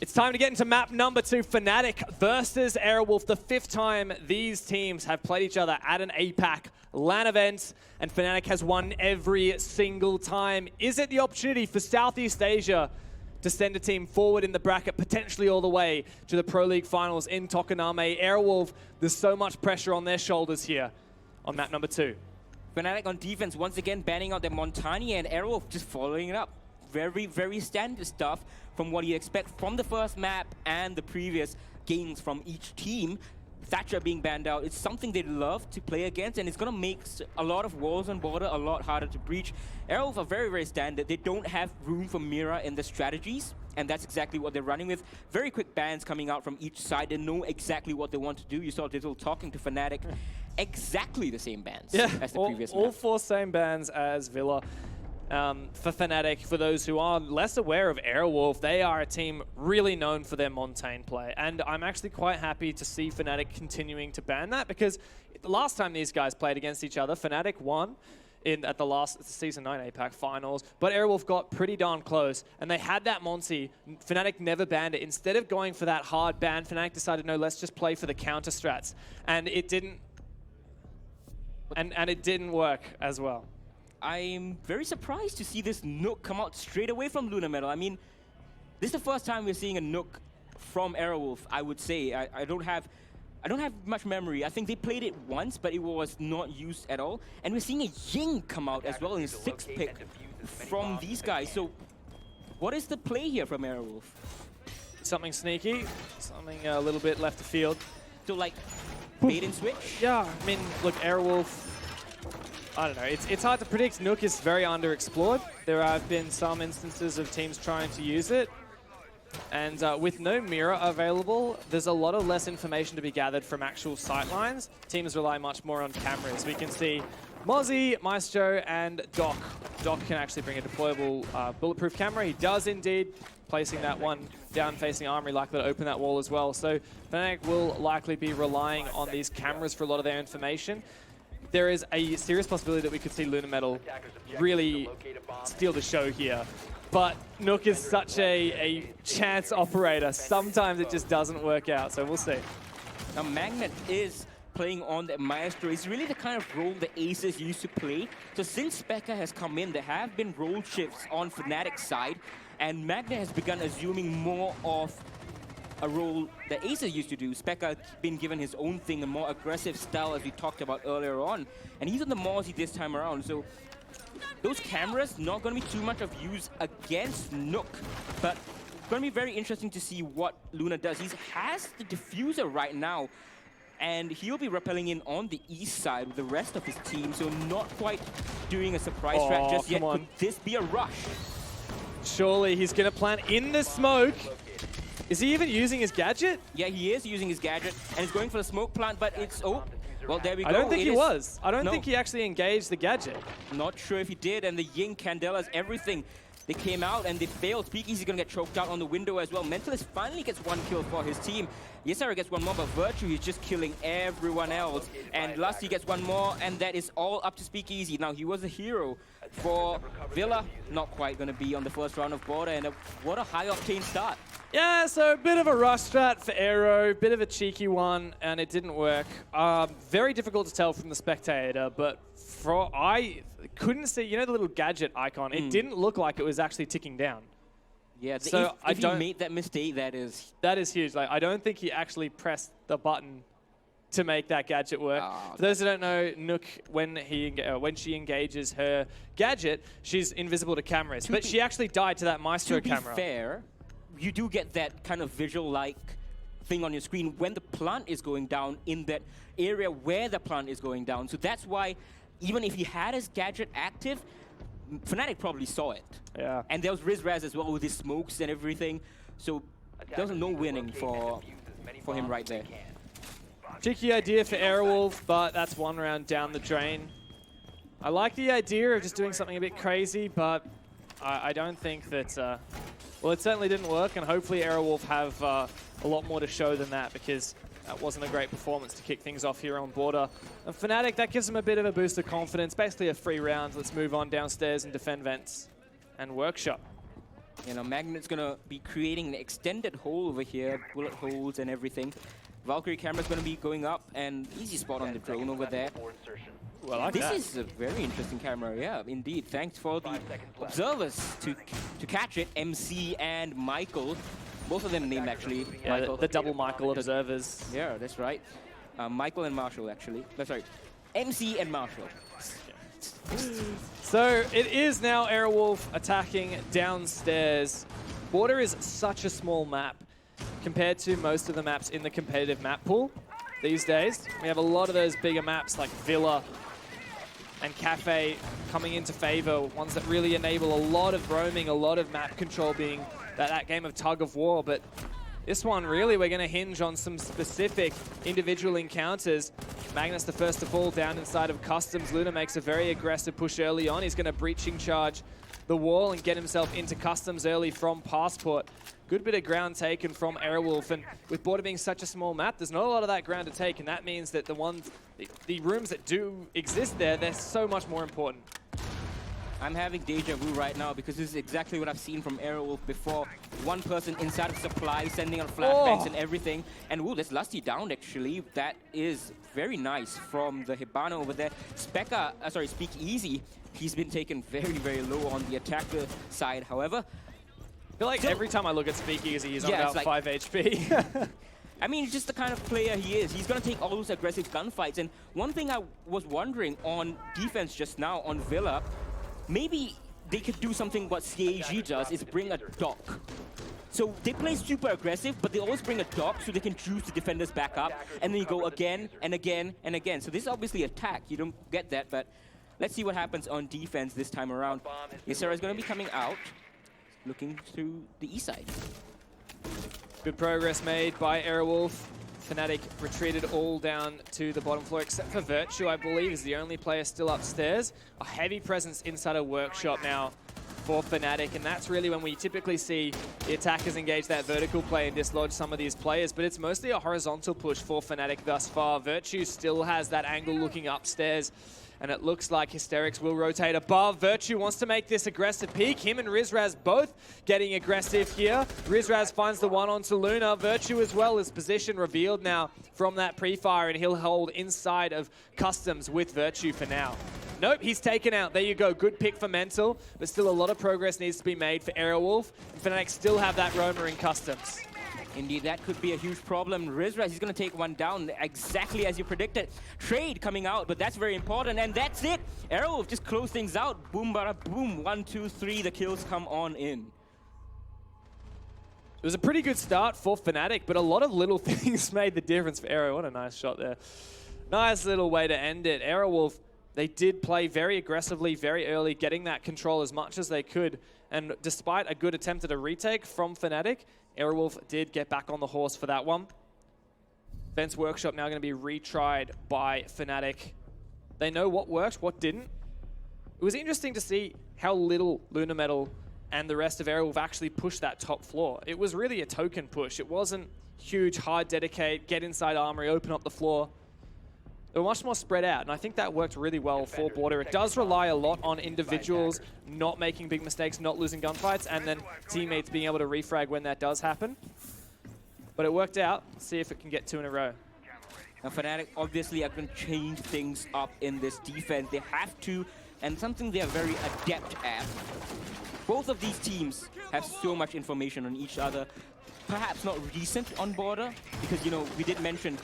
It's time to get into map number 2, Fnatic versus Aerowolf. The 5th time these teams have played each other at an APAC LAN event, and Fnatic has won every single time. Is it the opportunity for Southeast Asia to send a team forward in the bracket, potentially all the way to the Pro League finals in Tokoname? Aerowolf, there's so much pressure on their shoulders here on map number 2. Fnatic on defense, once again banning out their Montani, and Aerowolf just following it up. Very, very standard stuff from what you expect from the first map and the previous games from each team. Thatcher being banned out, it's something they love to play against, and it's going to make a lot of walls on border a lot harder to breach. Aerowolf are very, very standard. They don't have room for Mira in the strategies, and that's exactly what they're running with. Very quick bans coming out from each side. They know exactly what they want to do. You saw Dizzle talking to Fnatic. Exactly the same bans as the previous map. All 4 same bans as Villa. For Fnatic, for those who are less aware of Aerowolf, they are a team really known for their Montaigne play. And I'm actually quite happy to see Fnatic continuing to ban that, because the last time these guys played against each other, Fnatic won at the last Season 9 APAC finals, but Aerowolf got pretty darn close, and they had that Monty. Fnatic never banned it. Instead of going for that hard ban, Fnatic decided, no, let's just play for the counter strats. And it didn't, and it didn't work as well. I'm very surprised to see this Nook come out straight away from Luna Metal. I mean, this is the first time we're seeing a Nook from Aerowolf, I would say. I don't have much memory. I think they played it once, but it was not used at all. And we're seeing a Ying come out as well in his 6th pick from these guys. So what is the play here from Aerowolf? Something sneaky, something a little bit left of field. So like bait and switch? Yeah, I mean, look, Aerowolf, I don't know, it's hard to predict. Nook is very underexplored. There have been some instances of teams trying to use it. And with no mirror available, there's a lot of less information to be gathered from actual sightlines. Teams rely much more on cameras. We can see Mozzie, Maestro, and Doc. Doc can actually bring a deployable bulletproof camera. He does indeed, placing that one down facing Armory, likely to open that wall as well. So Fnatic will likely be relying on these cameras for a lot of their information. There is a serious possibility that we could see Luna Metal really steal the show here. But Nook is such a chance operator. Sometimes it just doesn't work out, so we'll see. Now Magnet is playing on the Maestro. It's really the kind of role the Aces used to play. So since Specca has come in, there have been role shifts on Fnatic's side, and Magnet has begun assuming more of a role that Aces used to do. Specca been given his own thing, a more aggressive style, as we talked about earlier on. And he's on the Mozzie this time around. So those cameras not going to be too much of use against Nook. But it's going to be very interesting to see what Luna does. He has the diffuser right now, and he'll be rappelling in on the east side with the rest of his team. So not quite doing a surprise strat just yet. Could this be a rush? Surely he's going to plant in the smoke. Is he even using his gadget? Yeah, he is using his gadget, and he's going for the smoke plant, but it's... Oh, well, there we go. I don't think he was. I don't think he actually engaged the gadget. Not sure if he did, and the Ying, Candelas, everything. They came out and they failed. Speakeasy gonna get choked out on the window as well. Mentalist finally gets 1 kill for his team. Yesara gets 1 more, but Virtue is just killing everyone else. And Lusty gets 1 more, and that is all up to Speakeasy. Now, he was a hero for Villa. Not quite gonna be on the first round of border, and what a high-octane start. Yeah, so a bit of a rush strat for Aero, bit of a cheeky one, and it didn't work. Very difficult to tell from the spectator, but I couldn't see, you know the little gadget icon? It didn't look like it was actually ticking down. Yeah, so if he made that mistake, that is... That is huge. Like, I don't think he actually pressed the button to make that gadget work. For those who don't know, Nook, when she engages her gadget, she's invisible to cameras. But she actually died to that Maestro camera. To be fair, you do get that kind of visual-like thing on your screen when the plant is going down in that area where the plant is going down. So that's why, even if he had his gadget active, Fnatic probably saw it. Yeah. And there was Riz-Raz as well with his smokes and everything. So there was no winning for him right there. Cheeky idea for Aerowolf, but that's 1 round down the drain. I like the idea of just doing something a bit crazy, but I don't think that... well, it certainly didn't work, and hopefully Aerowolf have a lot more to show than that, because that wasn't a great performance to kick things off here on border. And Fnatic, that gives them a bit of a boost of confidence. Basically a free round. Let's move on downstairs and defend vents and workshop. You know, Magnet's gonna be creating an extended hole over here, bullet holes and everything. Valkyrie camera's gonna be going up, and easy spot on the drone over there. Well, like this is a very interesting camera, yeah, indeed. Thanks for the observers to catch it, MC and Michael. Both of them named actually. Yeah, Michael. the double Michael observers. Yeah, that's right. Michael and Marshall actually. No, sorry, MC and Marshall. So it is now Aerowolf attacking downstairs. Border is such a small map compared to most of the maps in the competitive map pool these days. We have a lot of those bigger maps like Villa and Cafe coming into favor, ones that really enable a lot of roaming, a lot of map control, being that game of tug of war. But this one, really, we're going to hinge on some specific individual encounters. Magnus the first to fall down inside of Customs. Luna makes a very aggressive push early on. He's going to breaching charge the wall and get himself into Customs early from Passport. Good bit of ground taken from Aerowolf, and with Border being such a small map, there's not a lot of that ground to take, and that means that the rooms that do exist there, they're so much more important. I'm having deja vu right now because this is exactly what I've seen from Aerowolf before. One person inside of supply, sending out flashbangs and everything. And ooh, there's Lusty down actually. That is very nice from the Hibana over there. Speakeasy, he's been taken very, very low on the attacker side, however. I feel like every time I look at Speakeasy, he's on about 5 HP. I mean, just the kind of player he is. He's going to take all those aggressive gunfights. And one thing I was wondering on defense just now on Villa, maybe they could do something what CAG does, is bring a dock. So they play super aggressive, but they always bring a dock so they can juice the defenders back up, and then you go again and again and again. So this is obviously attack. You don't get that, but let's see what happens on defense this time around. Ysera is going to be coming out, looking to the east side. Good progress made by Aerowolf. Fnatic retreated all down to the bottom floor, except for Virtue, I believe, is the only player still upstairs. A heavy presence inside a workshop now for Fnatic, and that's really when we typically see the attackers engage that vertical play and dislodge some of these players, but it's mostly a horizontal push for Fnatic thus far. Virtue still has that angle looking upstairs, and it looks like Hysterics will rotate above. Virtue wants to make this aggressive peak. Him and Rizraz both getting aggressive here. Rizraz finds the one onto Luna. Virtue as well is position revealed now from that pre-fire, and he'll hold inside of Customs with Virtue for now. Nope, he's taken out. There you go. Good pick for Mental, but still a lot of progress needs to be made for Aerowolf. And Fnatic still have that roamer in Customs. Indeed, that could be a huge problem. Rizraz, he's going to take one down exactly as you predicted. Trade coming out, but that's very important, and that's it. Aerowolf just close things out. Boom, bada, boom. 1, 2, 3, the kills come on in. It was a pretty good start for Fnatic, but a lot of little things made the difference for Aero. What a nice shot there. Nice little way to end it. Aerowolf, they did play very aggressively, very early, getting that control as much as they could. And despite a good attempt at a retake from Fnatic, Aerowolf did get back on the horse for that one. Vents Workshop now going to be retried by Fnatic. They know what worked, what didn't. It was interesting to see how little Luna Metal and the rest of Aerowolf actually pushed that top floor. It was really a token push. It wasn't huge, hard dedicate, get inside Armory, open up the floor. They were much more spread out, and I think that worked really well for Border. It does rely a lot on individuals not making big mistakes, not losing gunfights, and then teammates being able to refrag when that does happen. But it worked out. Let's see if it can get 2 in a row. Now Fnatic obviously are going to change things up in this defense. They have to, and something they are very adept at. Both of these teams have so much information on each other. Perhaps not recent on Border, because, you know, we did mention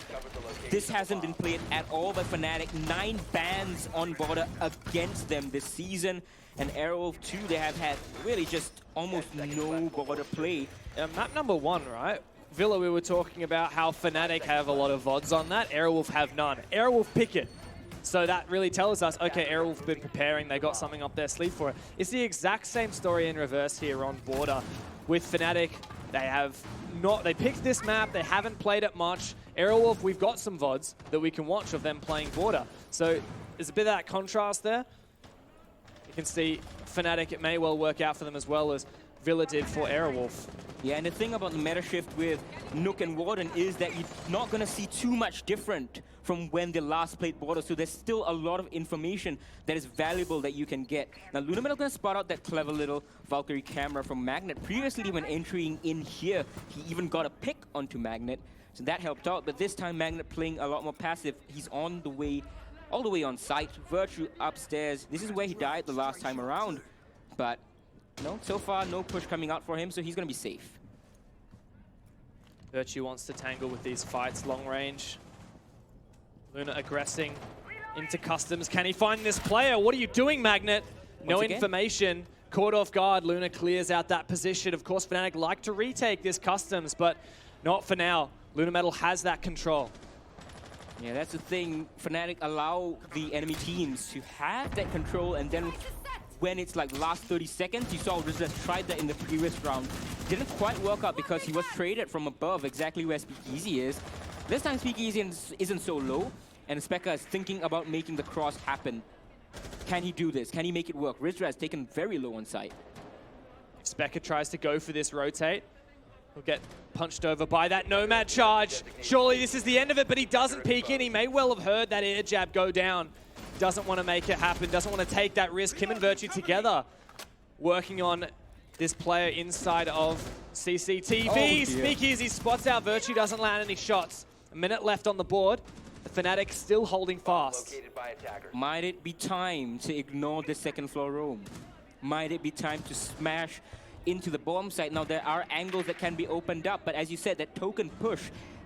this hasn't been played at all by Fnatic. 9 bans on Border against them this season. And Aerowolf too, they have had really just almost no Border play. Map number 1, right? Villa, we were talking about how Fnatic have a lot of VODs on that. Aerowolf have none. Aerowolf pick it. So that really tells us, okay, Aerowolf have been preparing. They got something up their sleeve for it. It's the exact same story in reverse here on Border. With Fnatic, they picked this map, they haven't played it much. Aerowolf, we've got some VODs that we can watch of them playing Border. So there's a bit of that contrast there. You can see Fnatic, it may well work out for them as well as Villa did for Aerowolf. Yeah, and the thing about the meta shift with Nook and Warden is that you're not going to see too much different from when they last played Border, so there's still a lot of information that is valuable that you can get. Now, Lunametal going to spot out that clever little Valkyrie camera from Magnet. Previously, when entering in here, he even got a pick onto Magnet, so that helped out. But this time, Magnet playing a lot more passive. He's on the way, all the way on site. Virtue upstairs. This is where he died the last time around, but no, so far, no push coming out for him, so he's going to be safe. Virtue wants to tangle with these fights long range. Luna aggressing into customs. Can he find this player? What are you doing, Magnet? No information. Caught off guard. Luna clears out that position. Of course, Fnatic like to retake this customs, but not for now. Lunametal has that control. Yeah, that's the thing. Fnatic allow the enemy teams to have that control, and then when it's like last 30 seconds, you saw Rizlas tried that in the previous round. Didn't quite work out because he was traded from above, exactly where Speakeasy is. This time Speakeasy isn't so low, and Speka is thinking about making the cross happen. Can he do this? Can he make it work? Rizra has taken very low on site. If Speka tries to go for this rotate, he'll get punched over by that Nomad charge. Surely this is the end of it, but he doesn't peek in. He may well have heard that air jab go down. Doesn't want to make it happen, doesn't want to take that risk. Him and Virtue together working on this player inside of CCTV. Oh, Speakeasy spots out Virtue, doesn't land any shots. A minute left on the board. The Fnatic still holding fast. Might it be time to ignore the second floor roam? Might it be time to smash into the bomb site? Now there are angles that can be opened up, but as you said, that token push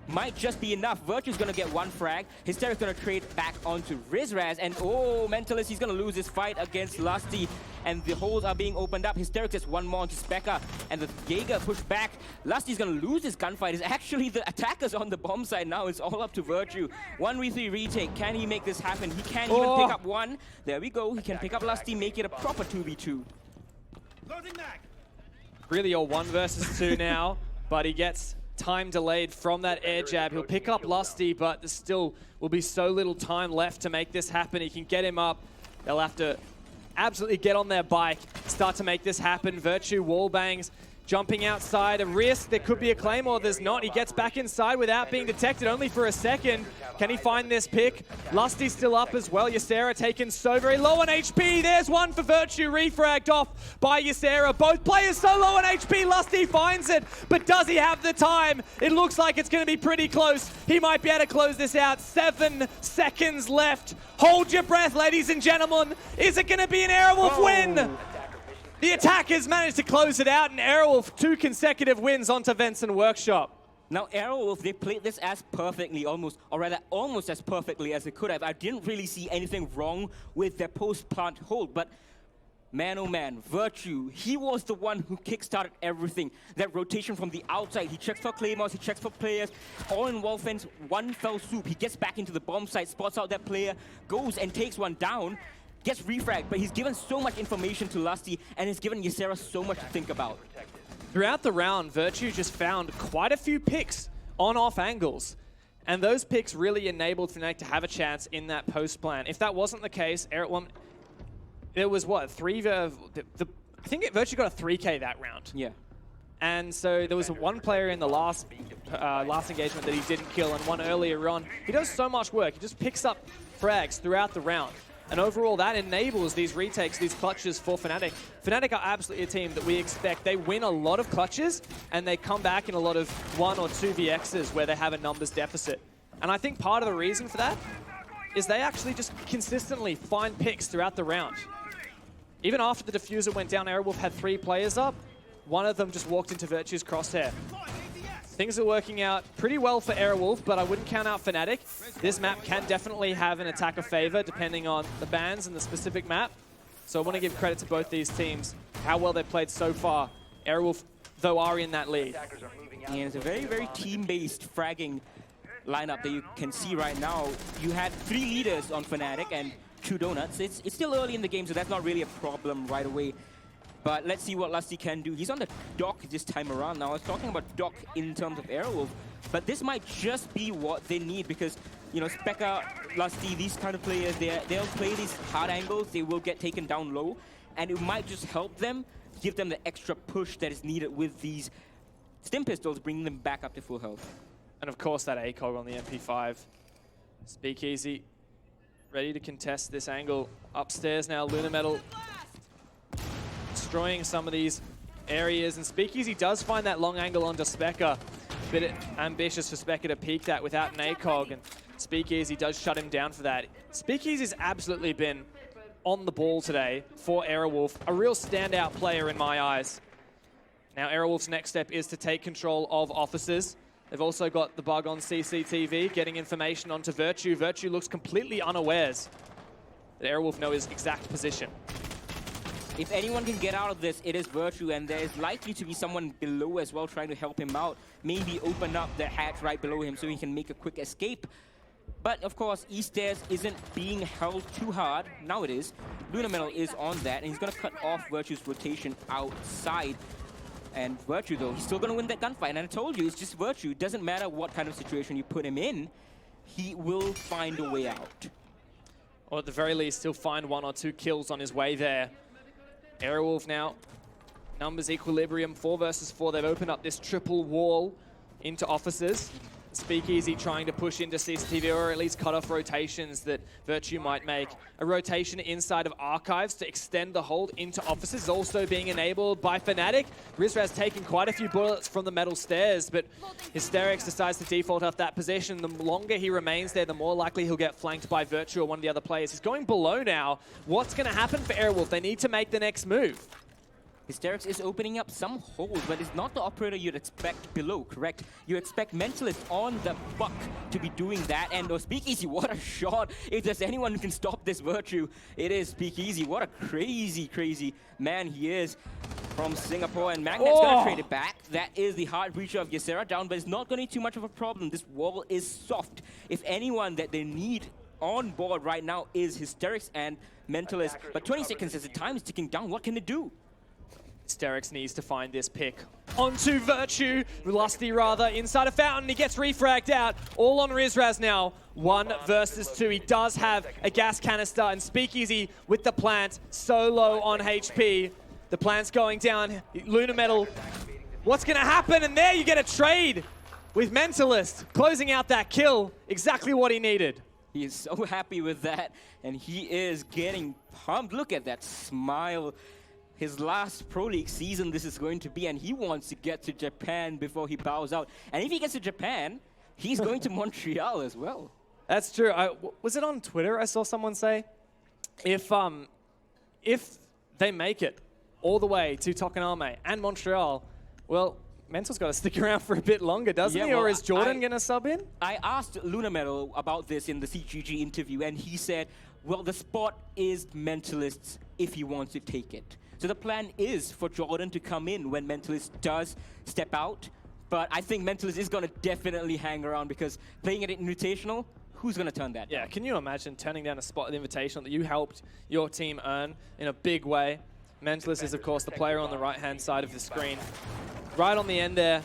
might just be enough. Virtue's gonna get one frag. Hysteric's gonna trade back onto Rizraz, and oh, Mentalist, he's gonna lose his fight against Lusty, and the holes are being opened up. Hysteric gets one more onto Speka, and the Jaeger pushed back. Lusty's gonna lose his gunfight. It's actually the attackers on the bomb side now. It's all up to Virtue. 1v3 retake. Can he make this happen? He can even pick up one. There we go. He can pick up Lusty, make it a proper 2v2. Really a 1 versus 2 now, but he gets time delayed from that air jab. He'll pick up Lusty, but there still will be so little time left to make this happen. He can get him up. They'll have to absolutely get on their bike, start to make this happen. Virtue wall bangs, jumping outside, a risk. There could be a Claymore, there's not. He gets back inside without being detected, only for a second. Can he find this pick? Lusty's still up as well. Ysera taken so very low on HP. There's one for Virtue, refragged off by Ysera. Both players so low on HP. Lusty finds it, but does he have the time? It looks like it's going to be pretty close. He might be able to close this out. 7 seconds left. Hold your breath, ladies and gentlemen. Is it going to be an Aerowolf win? The attackers managed to close it out, and Aerowolf 2 consecutive wins onto Venson Workshop. Now, Aerowolf, they played this as perfectly, almost as perfectly as they could have. I didn't really see anything wrong with their post-plant hold, but man, oh man, Virtue, he was the one who kickstarted everything. That rotation from the outside, he checks for claymores, he checks for players, all in wall fence, one fell swoop. He gets back into the bomb site, spots out that player, goes and takes one down, gets refragged, but he's given so much information to Lusty, and he's given Ysera so much to think about. Throughout the round, Virtue just found quite a few picks on-off angles, and those picks really enabled Fnatic to have a chance in that post plan. If that wasn't the case, there was what, I think Virtue got a 3K that round. Yeah. And so there was one player in the last engagement that he didn't kill, and one earlier on. He does so much work. He just picks up frags throughout the round. And overall, that enables these retakes, these clutches for Fnatic. Fnatic are absolutely a team that we expect. They win a lot of clutches, and they come back in a lot of 1 or 2 VXs where they have a numbers deficit. And I think part of the reason for that is they actually just consistently find picks throughout the round. Even after the diffuser went down, Aerowolf had 3 players up. One of them just walked into Virtue's crosshair. Things are working out pretty well for Aerowolf, but I wouldn't count out Fnatic. This map can definitely have an attacker favor depending on the bans and the specific map. So I want to give credit to both these teams, how well they've played so far. Aerowolf, though, are in that lead. And it's a very, very team-based fragging lineup that you can see right now. You had 3 leaders on Fnatic and 2 donuts. It's still early in the game, so that's not really a problem right away. But let's see what Lusty can do. He's on the dock this time around. Now, I was talking about dock in terms of Aerowolf, but this might just be what they need because, you know, Speka, Lusty, these kind of players, they'll play these hard angles, they will get taken down low, and it might just help them, give them the extra push that is needed with these Stim Pistols, bringing them back up to full health. And of course that ACOG on the MP5. Speakeasy ready to contest this angle. Upstairs now, Luna Metal destroying some of these areas. And Speakeasy does find that long angle onto Specca. A bit ambitious for Specca to peek that without an ACOG. And Speakeasy does shut him down for that. Speakeasy's absolutely been on the ball today for Aerowolf. A real standout player in my eyes. Now Aerowolf's next step is to take control of offices. They've also got the bug on CCTV, getting information onto Virtue. Virtue looks completely unawares that Aerowolf know his exact position. If anyone can get out of this, it is Virtue, and there is likely to be someone below as well trying to help him out. Maybe open up the hatch right below him so he can make a quick escape. But of course, East Stairs isn't being held too hard. Now it is. Luna Metal is on that, and he's going to cut off Virtue's rotation outside. And Virtue, though, he's still going to win that gunfight. And I told you, it's just Virtue. It doesn't matter what kind of situation you put him in, he will find a way out. Or at the very least, he'll find 1 or 2 kills on his way there. Aerowolf now, numbers equilibrium, 4 versus 4. They've opened up this triple wall into offices. Speakeasy trying to push into CCTV, or at least cut off rotations that Virtue might make. A rotation inside of Archives to extend the hold into offices is also being enabled by Fnatic. Rizraz taking quite a few bullets from the metal stairs, but Hysterics decides to default off that position. The longer he remains there, the more likely he'll get flanked by Virtue or one of the other players. He's going below now. What's going to happen for Aerowolf? They need to make the next move. Hysterics is opening up some holes, but it's not the operator you'd expect below, correct? You expect Mentalist on the buck to be doing that, and Speakeasy, what a shot. If there's anyone who can stop this Virtue, it is Speakeasy. What a crazy, crazy man he is from Singapore, and Magnet's gonna trade it back. That is the hard breacher of Ysera down, but it's not gonna be too much of a problem. This wall is soft. If anyone that they need on board right now is Hysterics and Mentalist, but 20 seconds as the time is ticking down, what can they do? Hysterics needs to find this pick onto Virtue. Lusty rather, inside a fountain. He gets refragged out. All on Rizraz now. 1 versus 2. He does have a gas canister, and Speakeasy with the plant. So low on HP. The plant's going down. Luna Metal. What's going to happen? And there you get a trade with Mentalist. Closing out that kill. Exactly what he needed. He is so happy with that, and he is getting pumped. Look at that smile. His last Pro League season this is going to be, and he wants to get to Japan before he bows out. And if he gets to Japan, he's going to Montreal as well. That's true. Was it on Twitter I saw someone say, if they make it all the way to Tokoname and Montreal, well, Mental's got to stick around for a bit longer, doesn't he? Well, or is Jordan going to sub in? I asked Luna Metal about this in the CGG interview, and he said, well, the spot is Mentalist's if he wants to take it. So the plan is for Jordan to come in when Mentalist does step out. But I think Mentalist is going to definitely hang around, because playing it Invitational, who's going to turn that down? Yeah, can you imagine turning down a spot at Invitational that you helped your team earn in a big way? Mentalist is, of course, the player on the right-hand side of the screen. Right on the end there,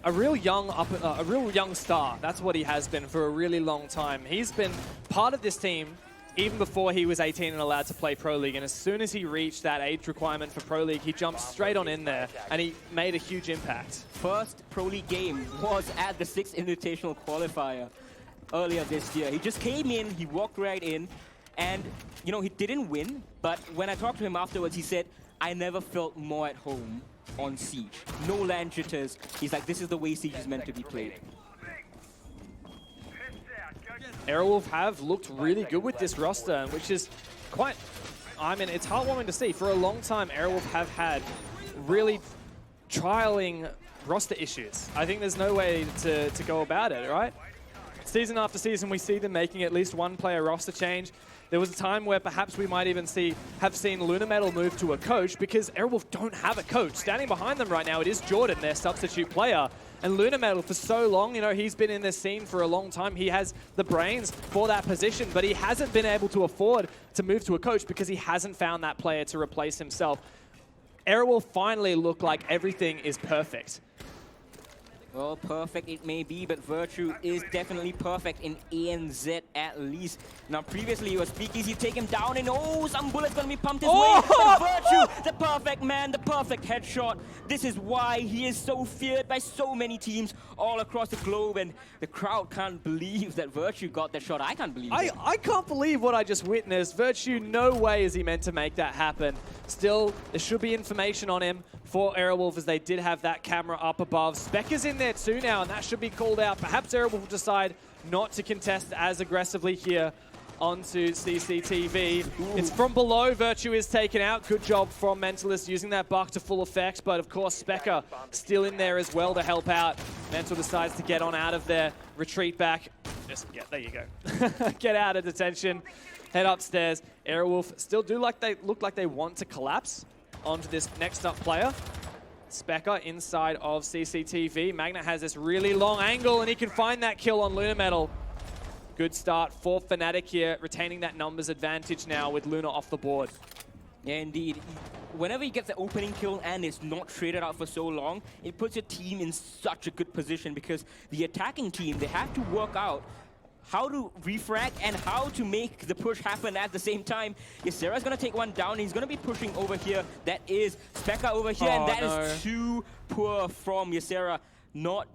a real young star. That's what he has been for a really long time. He's been part of this team even before he was 18 and allowed to play Pro League. And as soon as he reached that age requirement for Pro League, he jumped straight on in there, and he made a huge impact. First Pro League game was at the 6th Invitational Qualifier earlier this year. He just came in, he walked right in, and, you know, he didn't win, but when I talked to him afterwards, he said, I never felt more at home on Siege. No land jitters. He's like, this is the way Siege is meant to be played. Aerowolf have looked really good with this roster, which is quite, I mean, it's heartwarming to see. For a long time, Aerowolf have had really trialing roster issues. I think there's no way to go about it, right? Season after season, we see them making at least one player roster change. There was a time where perhaps we might even have seen Luna Metal move to a coach, because Aerowolf don't have a coach. Standing behind them right now, it is Jordan, their substitute player. And Luna Metal, for so long, you know, he's been in this scene for a long time. He has the brains for that position, but he hasn't been able to afford to move to a coach because he hasn't found that player to replace himself. Aerowolf finally look like everything is perfect. Well, perfect it may be, but Virtue is definitely perfect in ANZ at least. Now, previously he was Speakeasy, take him down, and oh, some bullets gonna be pumped his way. But Virtue, the perfect man, the perfect headshot. This is why he is so feared by so many teams all across the globe, and the crowd can't believe that Virtue got that shot. I can't believe it. I can't believe what I just witnessed. Virtue, no way is he meant to make that happen. Still, there should be information on him for Aerowolf, as they did have that camera up above. Specca's in there too now, and that should be called out. Perhaps Aerowolf will decide not to contest as aggressively here onto CCTV. Ooh. It's from below. Virtue is taken out. Good job from Mentalist using that buck to full effect, but of course Specca still in there as well to help out. Mental decides to get on out of there, retreat back. Just, yeah, there you go. Get out of detention, head upstairs. Aerowolf still do look like they want to collapse onto this next up player. Specca inside of CCTV. Magna has this really long angle, and he can find that kill on Luna Metal. Good start for Fnatic here, retaining that numbers advantage now with Luna off the board. Yeah, indeed. Whenever you get the opening kill and it's not traded out for so long, it puts your team in such a good position, because the attacking team, they have to work out how to refrag and how to make the push happen at the same time. Ysera's going to take one down. He's going to be pushing over here. That is Specca over here, and that is too poor from Ysera. Not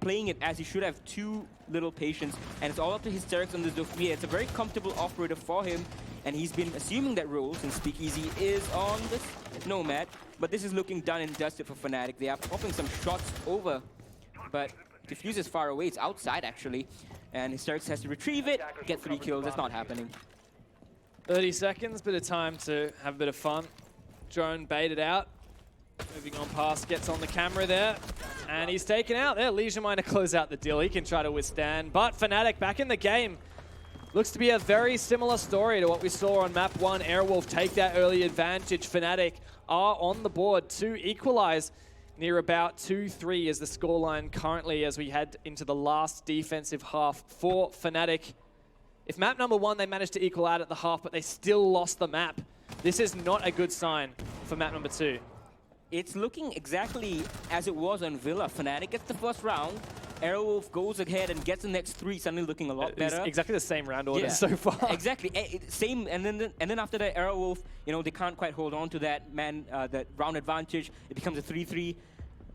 playing it as he should have. Too little patience, and it's all up to Hysterics on the Zofia. It's a very comfortable operator for him, and he's been assuming that role since Speakeasy is on this Nomad. But this is looking done and dusted for Fnatic. They are popping some shots over, but Diffuse is far away. It's outside, actually. And Hysterics has to retrieve it, get 3 kills. That's not happening. 30 seconds, bit of time to have a bit of fun. Drone baited out. Moving on past, gets on the camera there. And he's taken out there. Leisure Miner close out the deal. He can try to withstand. But Fnatic back in the game. Looks to be a very similar story to what we saw on map 1. Aerowolf take that early advantage. Fnatic are on the board to equalize. Near about 2-3 is the scoreline currently as we head into the last defensive half for Fnatic. If map number 1, they managed to equal out at the half, but they still lost the map. This is not a good sign for map number 2. It's looking exactly as it was on Villa. Fnatic gets the first round. Aerowolf goes ahead and gets the next 3, suddenly looking a lot better. It's exactly the same round order so far. Exactly, same. And then after that, Aerowolf, you know, they can't quite hold on to that that round advantage. It becomes a 3-3,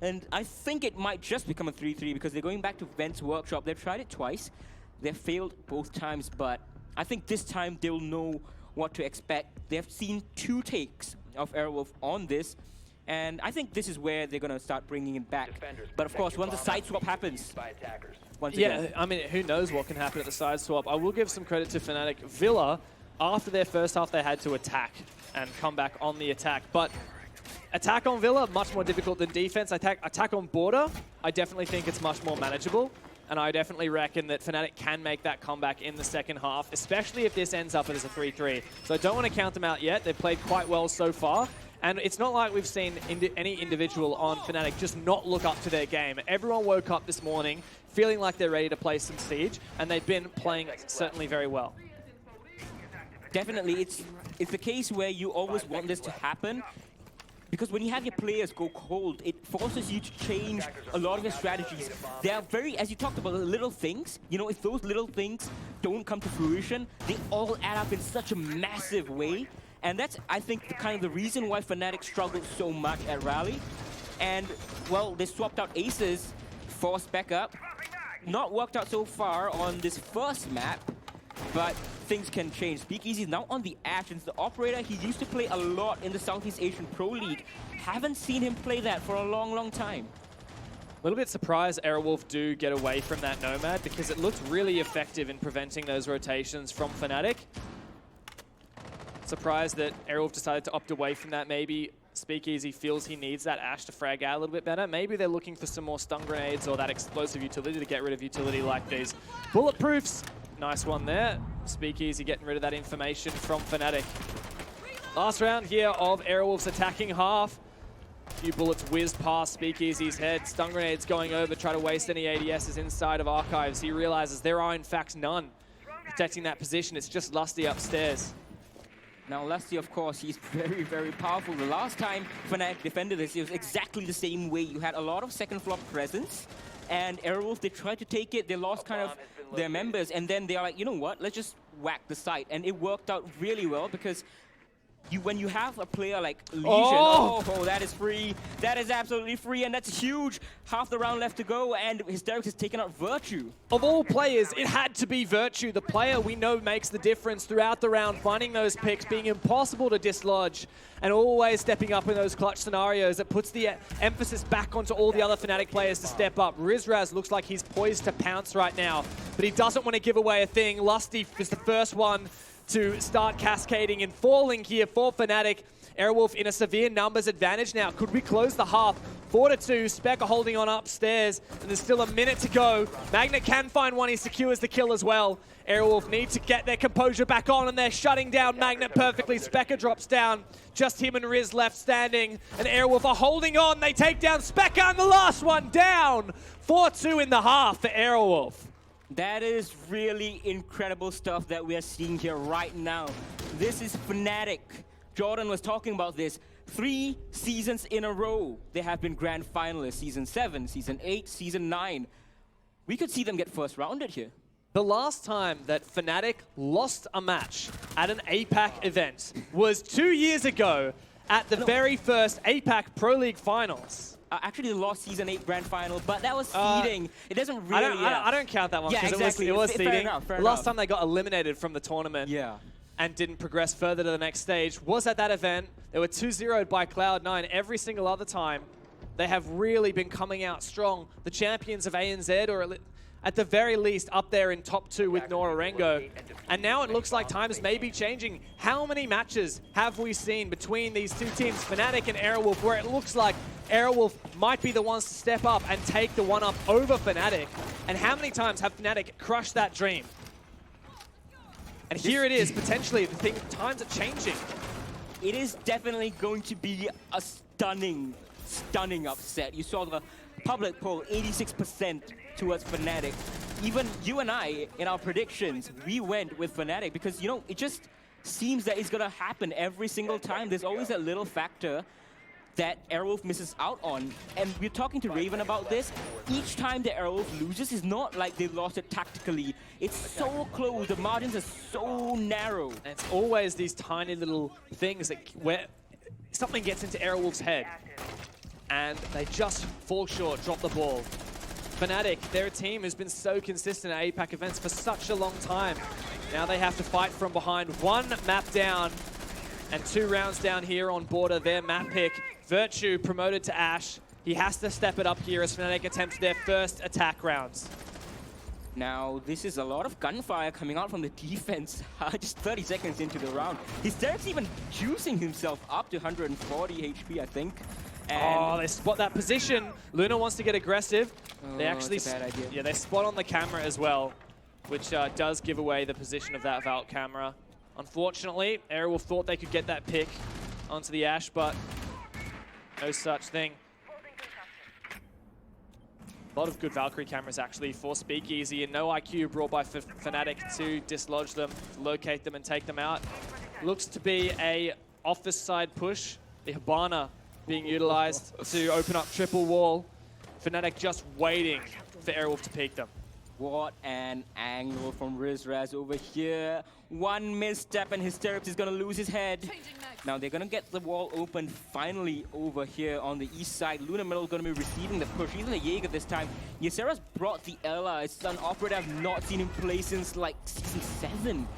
and I think it might just become a 3-3 because they're going back to Vent's workshop. They've tried it twice. They've failed both times, but I think this time they'll know what to expect. They've seen 2 takes of Aerowolf on this. And I think this is where they're going to start bringing it back. But of course, once the side swap happens, once again. I mean, who knows what can happen at the side swap. I will give some credit to Fnatic. Villa, after their first half, they had to attack and come back on the attack. But attack on Villa, much more difficult than defense. Attack on Border, I definitely think it's much more manageable. And I definitely reckon that Fnatic can make that comeback in the second half, especially if this ends up as a 3-3. So I don't want to count them out yet. They've played quite well so far. And it's not like we've seen any individual on Fnatic just not look up to their game. Everyone woke up this morning feeling like they're ready to play some Siege, and they've been playing certainly very well. Definitely, it's the case where you always want this to happen, because when you have your players go cold, it forces you to change a lot of your strategies. They are very, as you talked about, the little things. You know, if those little things don't come to fruition, they all add up in such a massive way. And that's, I think, kind of the reason why Fnatic struggled so much at Rally. And, well, they swapped out aces for Specca. Not worked out so far on this first map, but things can change. Speakeasy is now on the Ash, and the operator he used to play a lot in the Southeast Asian Pro League. Haven't seen him play that for a long, long time. A little bit surprised Aerowolf do get away from that Nomad, because it looked really effective in preventing those rotations from Fnatic. Surprised that Aerowolf decided to opt away from that. Maybe Speakeasy feels he needs that Ash to frag out a little bit better. Maybe they're looking for some more stun grenades or that explosive utility to get rid of utility like these bulletproofs. Nice one there. Speakeasy getting rid of that information from Fnatic. Last round here of Aerowolf's attacking half. A few bullets whizzed past Speakeasy's head. Stun grenades going over, try to waste any ADSs inside of Archives. He realizes there are in fact none protecting that position. It's just Lusty upstairs. Now, Lusty, of course, he's very, very powerful. The last time Fnatic defended this, it was exactly the same way. You had a lot of second floor presence, And Aerowolf, they tried to take it, they lost kind of their members, and then they are like, you know what, let's just whack the site. And it worked out really well because when you have a player like Legion, oh, that is free. That is absolutely free, and that's huge. Half the round left to go, and Hysterics has taken out Virtue. Of all players, it had to be Virtue, the player we know makes the difference throughout the round, finding those picks, being impossible to dislodge, and always stepping up in those clutch scenarios. That puts the emphasis back onto all the other Fnatic players to step up. Rizraz looks like he's poised to pounce right now, but he doesn't want to give away a thing. Lusty is the first one to start cascading and falling here for Fnatic. Aerowolf in a severe numbers advantage now. Could we close the half? 4-2, Specker holding on upstairs, and there's still a minute to go. Magnet can find one, he secures the kill as well. Aerowolf need to get their composure back on, and they're shutting down Magnet perfectly. Specker drops down, just him and Riz left standing, and Aerowolf are holding on. They take down Specker, and the last one down. 4-2 in the half for Aerowolf. That is really incredible stuff that we are seeing here right now. This is Fnatic. Jordan was talking about this. 3 seasons in a row, they have been grand finalists. Season 7, Season 8, Season 9. We could see them get first rounded here. The last time that Fnatic lost a match at an APAC event was 2 years ago at the very first APAC Pro League Finals. Actually, they lost Season 8 Grand Final, but that was seeding. It doesn't really... I don't count that one because exactly. it was seeding. Fair the last time they got eliminated from the tournament and didn't progress further to the next stage was at that event. They were 2-0'd by Cloud9 every single other time. They have really been coming out strong. The champions of ANZ, or at the very least up there in top 2 with Norarengo. And now it looks like times may be changing. How many matches have we seen between these two teams, Fnatic and Aerowolf, where it looks like Aerowolf might be the ones to step up and take the one up over Fnatic? And how many times have Fnatic crushed that dream? And here it is, potentially, times are changing. It is definitely going to be a stunning upset. You saw the public poll, 86% towards Fnatic. Even you and I, in our predictions, we went with Fnatic because, you know, it just seems that it's going to happen every single time. There's always that little factor that Aerowolf misses out on. And we're talking to Raven about this. Each time that Aerowolf loses, it's not like they lost it tactically. It's so close. The margins are so narrow. And it's always these tiny little things that where something gets into Aerowolf's head and they just fall short, drop the ball. Fnatic, they're a team who's been so consistent at APAC events for such a long time. Now they have to fight from behind. 1 map down and 2 rounds down here on Border. Their map pick, Virtue promoted to Ash. He has to step it up here as Fnatic attempts their first attack rounds. Now, this is a lot of gunfire coming out from the defense, just 30 seconds into the round. Hysteric's even juicing himself up to 140 HP, I think. And they spot that position. Luna wants to get aggressive. They actually, that's a bad idea. Yeah, they spot on the camera as well, which does give away the position of that Vault camera. Unfortunately, Aerowolf thought they could get that pick onto the Ash, but no such thing. A lot of good Valkyrie cameras actually for Speakeasy, and no IQ brought by Fnatic to dislodge them, locate them and take them out. Looks to be a office side push. The Hibana being utilized to open up triple wall. Fnatic just waiting for Aerowolf to peek them. What an angle from Rizraz over here. One misstep and Hysterics is going to lose his head. Now they're going to get the wall open finally over here on the east side. Luna Metal is going to be receiving the push. Even the Jaeger this time. Ysera's brought the Ella. It's an operator I've not seen him play since like Season 7.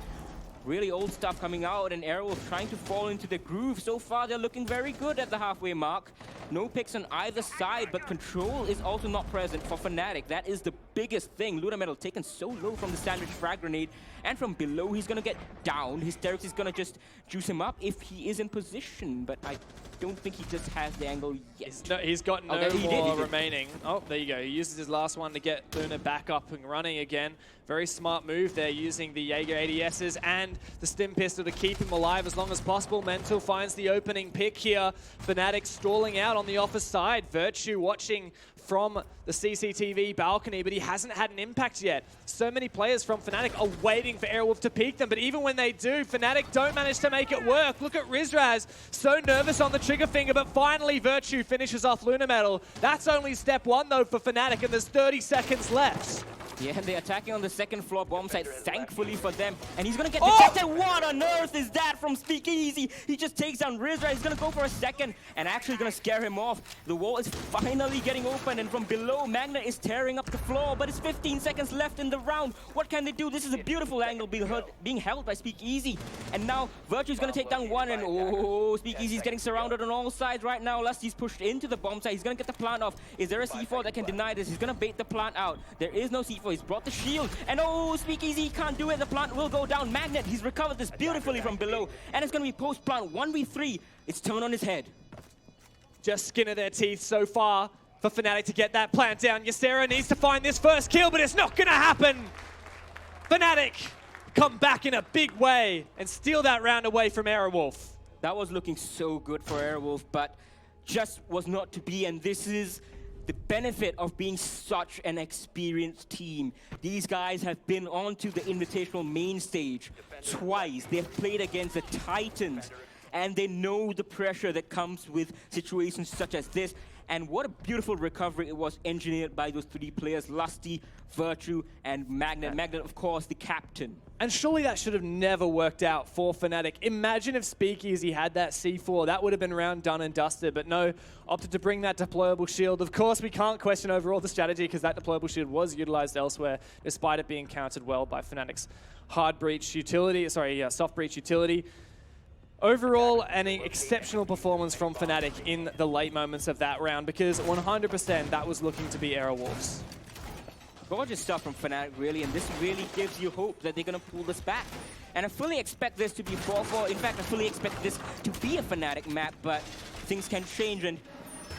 Really old stuff coming out, and Aerowolf trying to fall into the groove. So far, they're looking very good at the halfway mark. No picks on either side, but control is also not present for Fnatic. That is the biggest thing. Luna Metal taken so low from the sandwich frag grenade, and from below, he's gonna get down. Hysterics is gonna just juice him up if he is in position, but I don't think he just has the angle yet. He's got no more remaining. Oh, there you go. He uses his last one to get Luna back up and running again. Very smart move there, using the Jaeger ADSs and the Stim Pistol to keep him alive as long as possible. Mental finds the opening pick here. Fnatic stalling out on the office side. Virtue watching from the CCTV balcony, but he hasn't had an impact yet. So many players from Fnatic are waiting for Aerowolf to peek them, but even when they do, Fnatic don't manage to make it work. Look at Rizraz, so nervous on the trigger finger, but finally Virtue finishes off Lunametal. That's only step one, though, for Fnatic, and there's 30 seconds left. Yeah, they're attacking on the second floor bomb site, thankfully for them. And he's gonna get detected. What on earth is that from Speakeasy? He just takes down Rizra. He's gonna go for a second and actually gonna scare him off. The wall is finally getting open, and from below, Magna is tearing up the floor, but it's 15 seconds left in the round. What can they do? This is a beautiful angle being held by Speakeasy. And now Virtue's gonna take down one, and oh, Speakeasy's getting surrounded on all sides right now. Lusty's pushed into the bomb site. He's gonna get the plant off. Is there a C4 that can deny this? He's gonna bait the plant out. There is no C4. He's brought the shield, and oh, Speakeasy can't do it. The plant will go down. Magnet, he's recovered this beautifully from below, and it's going to be post-plant 1v3. It's turned on his head. Just skin of their teeth so far for Fnatic to get that plant down. Ysera needs to find this first kill, but it's not going to happen. Fnatic come back in a big way and steal that round away from Aerowolf. That was looking so good for Aerowolf, but just was not to be, and this is the benefit of being such an experienced team. These guys have been onto the Invitational main stage twice. They've played against the Titans, and they know the pressure that comes with situations such as this. And what a beautiful recovery it was engineered by those three players, Lusty, Virtue, and Magnet. Magnet, of course, the captain. And surely that should have never worked out for Fnatic. Imagine if Speakeasy had that C4. That would have been round done and dusted, but no, opted to bring that deployable shield. Of course, we can't question overall the strategy because that deployable shield was utilized elsewhere, despite it being countered well by Fnatic's hard breach utility, soft breach utility. Overall, an exceptional performance from Fnatic in the late moments of that round, because 100% that was looking to be Aerowolf's. Gorgeous stuff from Fnatic, really, and this really gives you hope that they're going to pull this back. And I fully expect this to be 4-4. In fact, I fully expect this to be a Fnatic map, but things can change. And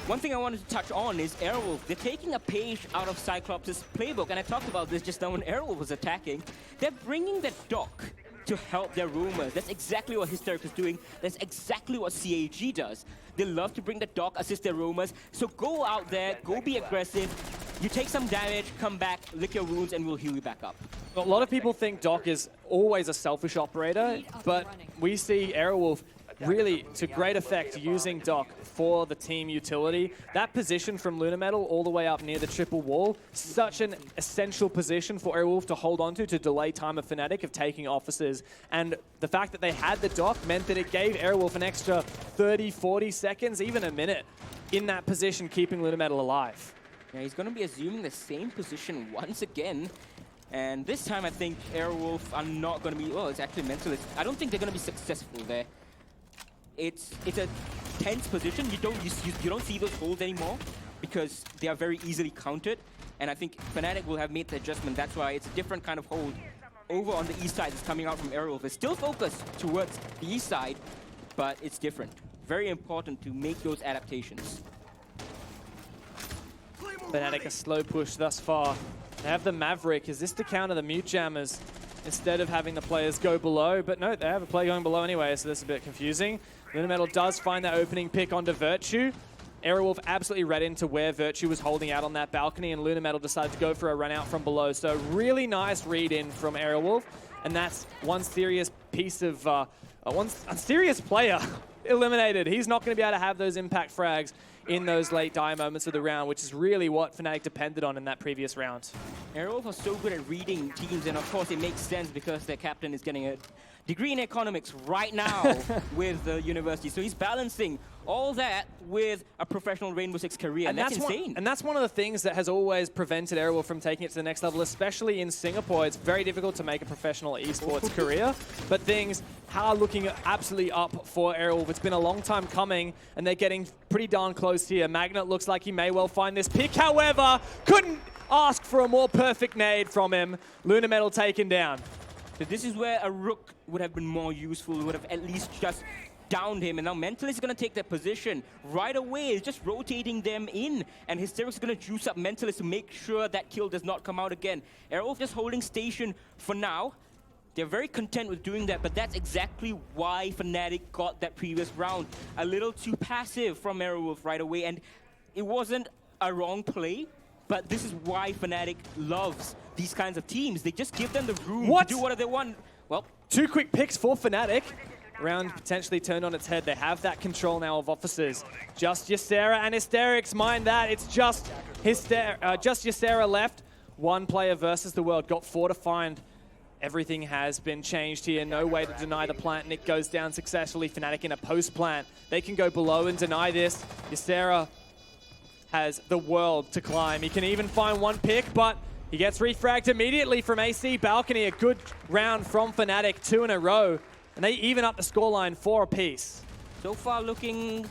one thing I wanted to touch on is Aerowolf. They're taking a page out of Cyclops' playbook, and I talked about this just now when Aerowolf was attacking. They're bringing the dock to help their roamers. That's exactly what Hysteric is doing. That's exactly what CAG does. They love to bring the dock, assist their roamers. So go out there, go be aggressive. You take some damage, come back, lick your wounds, and we'll heal you back up. A lot of people think Doc is always a selfish operator, but we see Aerowolf really to great effect using Doc for the team utility. That position from Lunametal all the way up near the triple wall, such an essential position for Aerowolf to hold on to delay time of Fnatic of taking officers. And the fact that they had the Doc meant that it gave Aerowolf an extra 30, 40 seconds, even a minute in that position, keeping Lunametal alive. Yeah, he's going to be assuming the same position once again. And this time I think Aerowolf are not going to be, well, it's actually Mentalist. I don't think they're going to be successful there. It's a tense position. You don't see those holes anymore because they are very easily countered. And I think Fnatic will have made the adjustment. That's why it's a different kind of hold. Over on the east side is coming out from Aerowolf. It's still focused towards the east side, but it's different. Very important to make those adaptations. Fnatic a slow push thus far. They have the Maverick. Is this to counter the Mute Jammers instead of having the players go below? But no, they have a play going below anyway, so this is a bit confusing. Lunametal does find that opening pick onto Virtue. Aerowolf absolutely read into where Virtue was holding out on that balcony, and Lunametal decided to go for a run out from below. So really nice read in from Aerowolf, and that's one serious piece of, a serious player eliminated. He's not going to be able to have those impact frags in those late die moments of the round, which is really what Fnatic depended on in that previous round. Aerowolf are so good at reading teams, and of course it makes sense because their captain is getting a degree in economics right now with the university. So he's balancing all that with a professional Rainbow Six career, and that's insane. And that's one of the things that has always prevented Aerowolf from taking it to the next level, especially in Singapore. It's very difficult to make a professional esports career, but things are looking absolutely up for Aerowolf. It's been a long time coming, and they're getting pretty darn close here. Magnet looks like he may well find this pick, however, couldn't ask for a more perfect nade from him. Lunametal taken down. So this is where a Rook would have been more useful, would have at least just downed him, and now Mentalist is going to take that position right away. It's just rotating them in, and Hysteric's going to juice up Mentalist to make sure that kill does not come out again. Aerowolf just holding station for now. They're very content with doing that, but that's exactly why Fnatic got that previous round. A little too passive from Aerowolf right away, and it wasn't a wrong play, but this is why Fnatic loves these kinds of teams. They just give them the room to do whatever they want. Well, 2 quick picks for Fnatic. Round potentially turned on its head. They have that control now of officers. Just Ysera and Hysterics. Mind that. It's just Ysera left. 1 player versus the world. Got 4 to find. Everything has been changed here. No way to deny the plant. Nick goes down successfully. Fnatic in a post-plant. They can go below and deny this. Ysera has the world to climb. He can even find 1 pick, but he gets refragged immediately from AC Balcony. A good round from Fnatic, 2 in a row. And they even up the scoreline 4 apiece. So far looking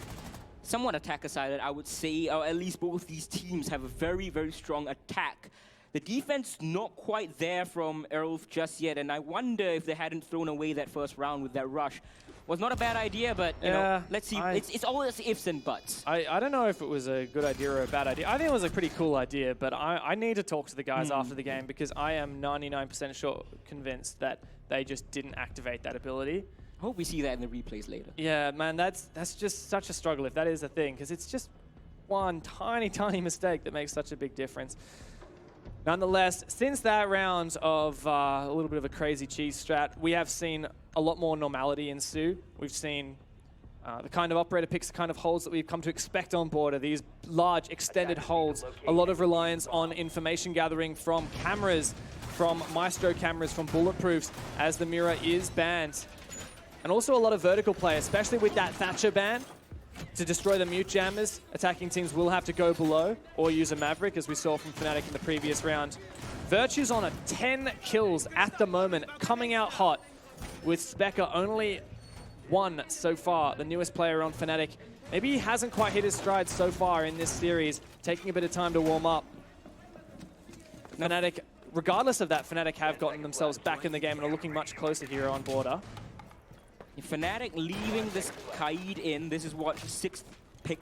somewhat attacker-sided, I would say, or at least both these teams have a very, very strong attack. The defense not quite there from Aerowolf just yet, and I wonder if they hadn't thrown away that first round with that rush. Was not a bad idea, but you know, let's see. It's always ifs and buts. I don't know if it was a good idea or a bad idea. I think it was a pretty cool idea, but I need to talk to the guys after the game because I am 99% convinced that they just didn't activate that ability. I hope we see that in the replays later. Yeah, man, that's just such a struggle if that is a thing, because it's just one tiny mistake that makes such a big difference. Nonetheless, since that round of a little bit of a crazy cheese strat, we have seen a lot more normality ensue. We've seen the kind of operator picks, the kind of holds that we've come to expect on board are these large extended holds, a lot of reliance on information gathering from cameras, from Maestro cameras, from bulletproofs, as the mirror is banned. And also a lot of vertical play, especially with that Thatcher ban. To destroy the mute jammers, attacking teams will have to go below or use a Maverick, as we saw from Fnatic in the previous round. Virtue's on a 10 kills at the moment, coming out hot, with Specker only 1 so far, the newest player on Fnatic. Maybe he hasn't quite hit his stride so far in this series, taking a bit of time to warm up. Fnatic, regardless of that, Fnatic have gotten themselves back in the game and are looking much closer here on border. Fnatic leaving this Kaid in. This is what 6th pick.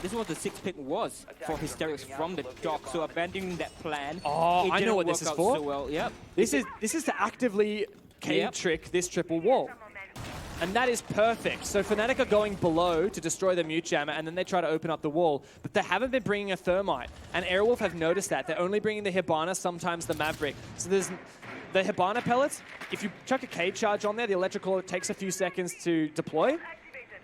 This is what the 6th pick was for Hysterics from the dock. So abandoning that plan. Oh, I know what this is for. So well. Yep. This is to actively Kaid trick this triple wall. And that is perfect. So Fnatic are going below to destroy the mute jammer, and then they try to open up the wall. But they haven't been bringing a thermite. And Aerowolf have noticed that. They're only bringing the Hibana, sometimes the Maverick. So there's the Hibana pellets. If you chuck a Kaid charge on there, the electrical takes a few seconds to deploy.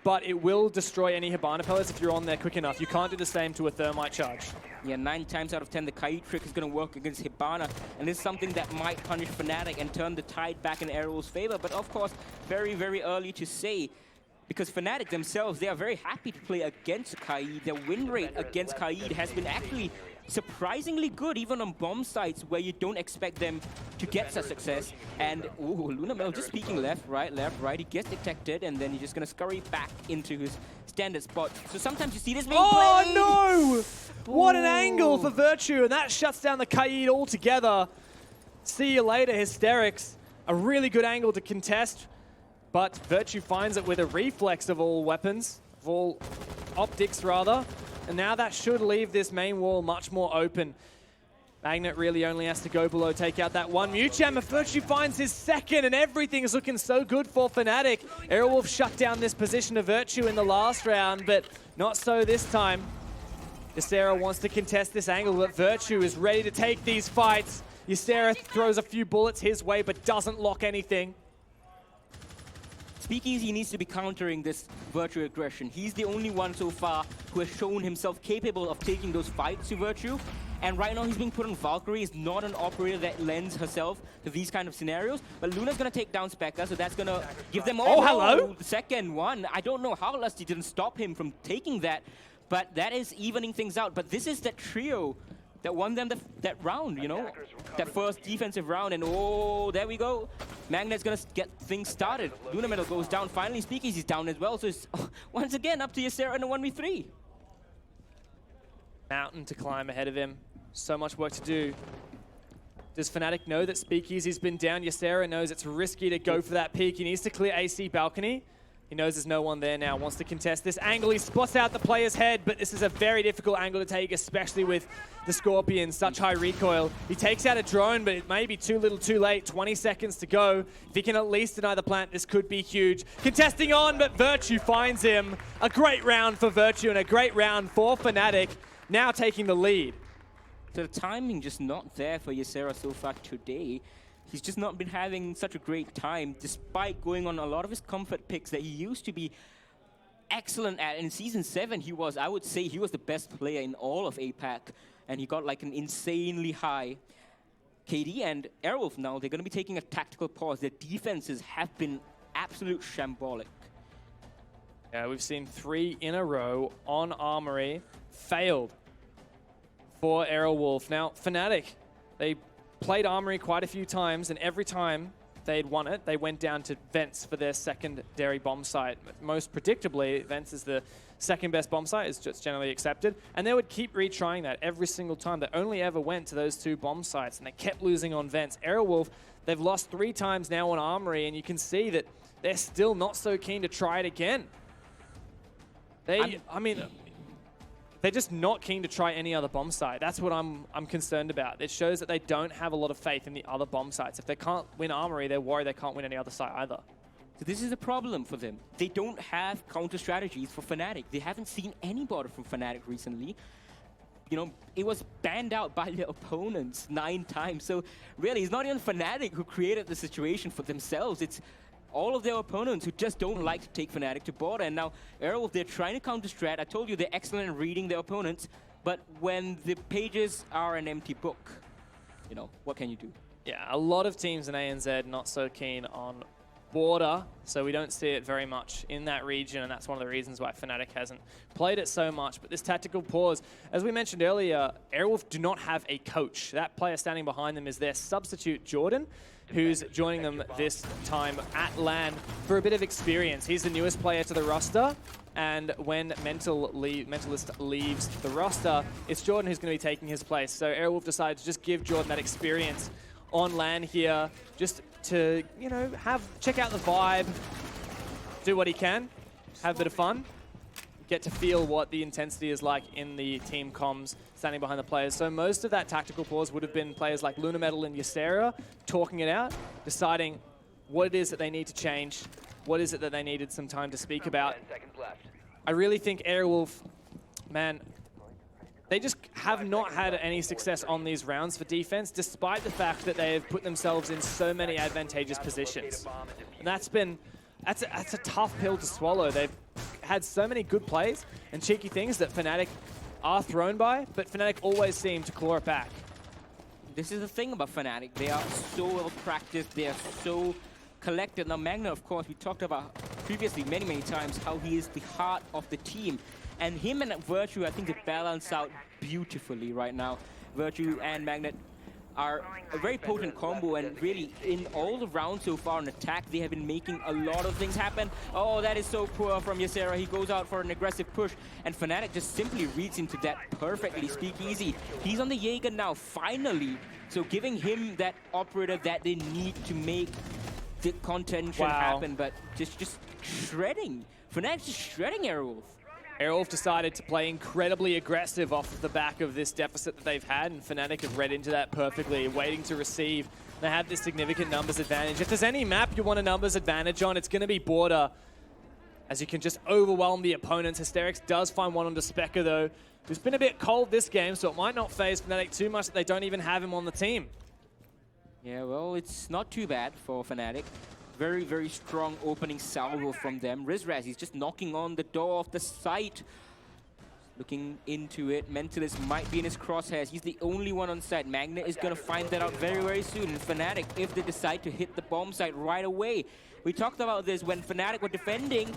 But it will destroy any Hibana pellets if you're on there quick enough. You can't do the same to a thermite charge. Yeah, 9 times out of 10, the Kaid trick is going to work against Hibana. And this is something that might punish Fnatic and turn the tide back in Aerowolf's favor. But of course, very, very early to say. Because Fnatic themselves, they are very happy to play against Kaid. Their win rate against Kaid has been actually surprisingly good, even on bomb sites where you don't expect them to get such success. And, ooh, Lunamel just peeking left, right. He gets detected, and then he's just going to scurry back into his standard spot. So sometimes you see this being played. Oh, no! What an angle for Virtue, and that shuts down the Kaid altogether. See you later, Hysterics. A really good angle to contest, but Virtue finds it with a reflex of all weapons, of all optics, rather. And now that should leave this main wall much more open. Magnet really only has to go below, take out that 1 mute jammer. Virtue finds his 2nd, and everything is looking so good for Fnatic. Aerowolf shut down this position of Virtue in the last round, but not so this time. Ysera wants to contest this angle, but Virtue is ready to take these fights. Ysera throws a few bullets his way, but doesn't lock anything. Speakeasy needs to be countering this Virtue aggression. He's the only one so far who has shown himself capable of taking those fights to Virtue. And right now he's being put on Valkyrie. Is not an operator that lends herself to these kind of scenarios. But Luna's going to take down Specker, so that's going to give them all. Oh, hello! The second one. I don't know how Lusty didn't stop him from taking that. But that is evening things out. But this is that trio that won them that round, you know? That first defensive round, and oh, there we go. Magnet's gonna get things started. Luna Metal goes down, finally Speakeasy's down as well, so it's once again up to Ysera in a 1v3. Mountain to climb ahead of him. So much work to do. Does Fnatic know that Speakeasy's been down? Ysera knows it's risky to go for that peak. He needs to clear AC balcony. He knows there's no one there now, wants to contest this angle. He spots out the player's head, but this is a very difficult angle to take, especially with the Scorpion, such high recoil. He takes out a drone, but it may be too little too late. 20 seconds to go. If he can at least deny the plant, this could be huge. Contesting on, but Virtue finds him. A great round for Virtue and a great round for Fnatic. now taking the lead. So the timing just not there for Ysera so far today. He's just not been having such a great time, despite going on a lot of his comfort picks that he used to be excellent at. In Season 7, he was, I would say, he was the best player in all of APAC, and he got like an insanely high KD. And Aerowolf now, they're going to be taking a tactical pause. Their defenses have been absolute shambolic. Yeah, we've seen 3 in a row on Armory, failed for Aerowolf. Now, Fnatic, they played Armory quite a few times, and every time they'd won it, they went down to Vents for their secondary bomb site. Most predictably, Vents is the second best bomb site, it's just generally accepted, and they would keep retrying that every single time. They only ever went to those 2 bomb sites, and they kept losing on Vents. Aerowolf, they've lost 3 times now on Armory, and you can see that they're still not so keen to try it again. I mean, they're just not keen to try any other bomb site. That's what I'm concerned about. It shows that they don't have a lot of faith in the other bomb sites. If they can't win Armory, they're worried they can't win any other site either. So this is a problem for them. They don't have counter strategies for Fnatic. They haven't seen anybody from Fnatic recently. You know, it was banned out by their opponents 9 times. So really, it's not even Fnatic who created the situation for themselves. It's all of their opponents who just don't like to take Fnatic to border. And now Aerowolf, they're trying to counter strat. I told you they're excellent at reading their opponents, but when the pages are an empty book, you know, what can you do? Yeah, a lot of teams in ANZ not so keen on border, so we don't see it very much in that region, and that's one of the reasons why Fnatic hasn't played it so much. But this tactical pause, as we mentioned earlier, Aerowolf do not have a coach. That player standing behind them is their substitute, Jordan, who's joining them this time at LAN for a bit of experience. He's the newest player to the roster, and when Mentalist leaves the roster, it's Jordan who's going to be taking his place. So Aerowolf decided to just give Jordan that experience on LAN here, just to, you know, check out the vibe, do what he can, have a bit of fun, get to feel what the intensity is like in the team comms standing behind the players. So most of that tactical pause would have been players like Lunametal and Ysera talking it out, deciding what it is that they need to change, what is it that they needed some time to speak about. I really think Aerowolf, man, they just have not had any success on these rounds for defense, despite the fact that they have put themselves in so many advantageous positions. And that's a tough pill to swallow. They've had so many good plays and cheeky things that Fnatic are thrown by, but Fnatic always seem to claw it back. This is the thing about Fnatic. They are so well practiced. They are so collected. Now, Magna, of course, we talked about previously many times how he is the heart of the team. And him and Virtue, I think they balance out beautifully right now. Virtue and Magnet are a very potent combo, and really in all the rounds so far on attack, they have been making a lot of things happen. Oh, that is so poor from Ysera. He goes out for an aggressive push, and Fnatic just simply reads into that perfectly. Speakeasy, he's on the Jaeger now, finally. So giving him that operator that they need to make the contention happen, but just shredding. Fnatic's just shredding Aerowolf. Aerowolf decided to play incredibly aggressive off of the back of this deficit that they've had, and Fnatic have read into that perfectly, waiting to receive. They have this significant numbers advantage. If there's any map you want a numbers advantage on, it's going to be border, as you can just overwhelm the opponents. Hysterix does find one onto Specker, though, who's been a bit cold this game, so it might not phase Fnatic too much that they don't even have him on the team. Yeah, well, it's not too bad for Fnatic. Very strong opening salvo from them. Rizraz, he's just knocking on the door of the site. Looking into it. Mentalist might be in his crosshairs. He's the only one on site. Magnet is going to find that out very soon. And Fnatic, if they decide to hit the bomb site right away. We talked about this when Fnatic were defending.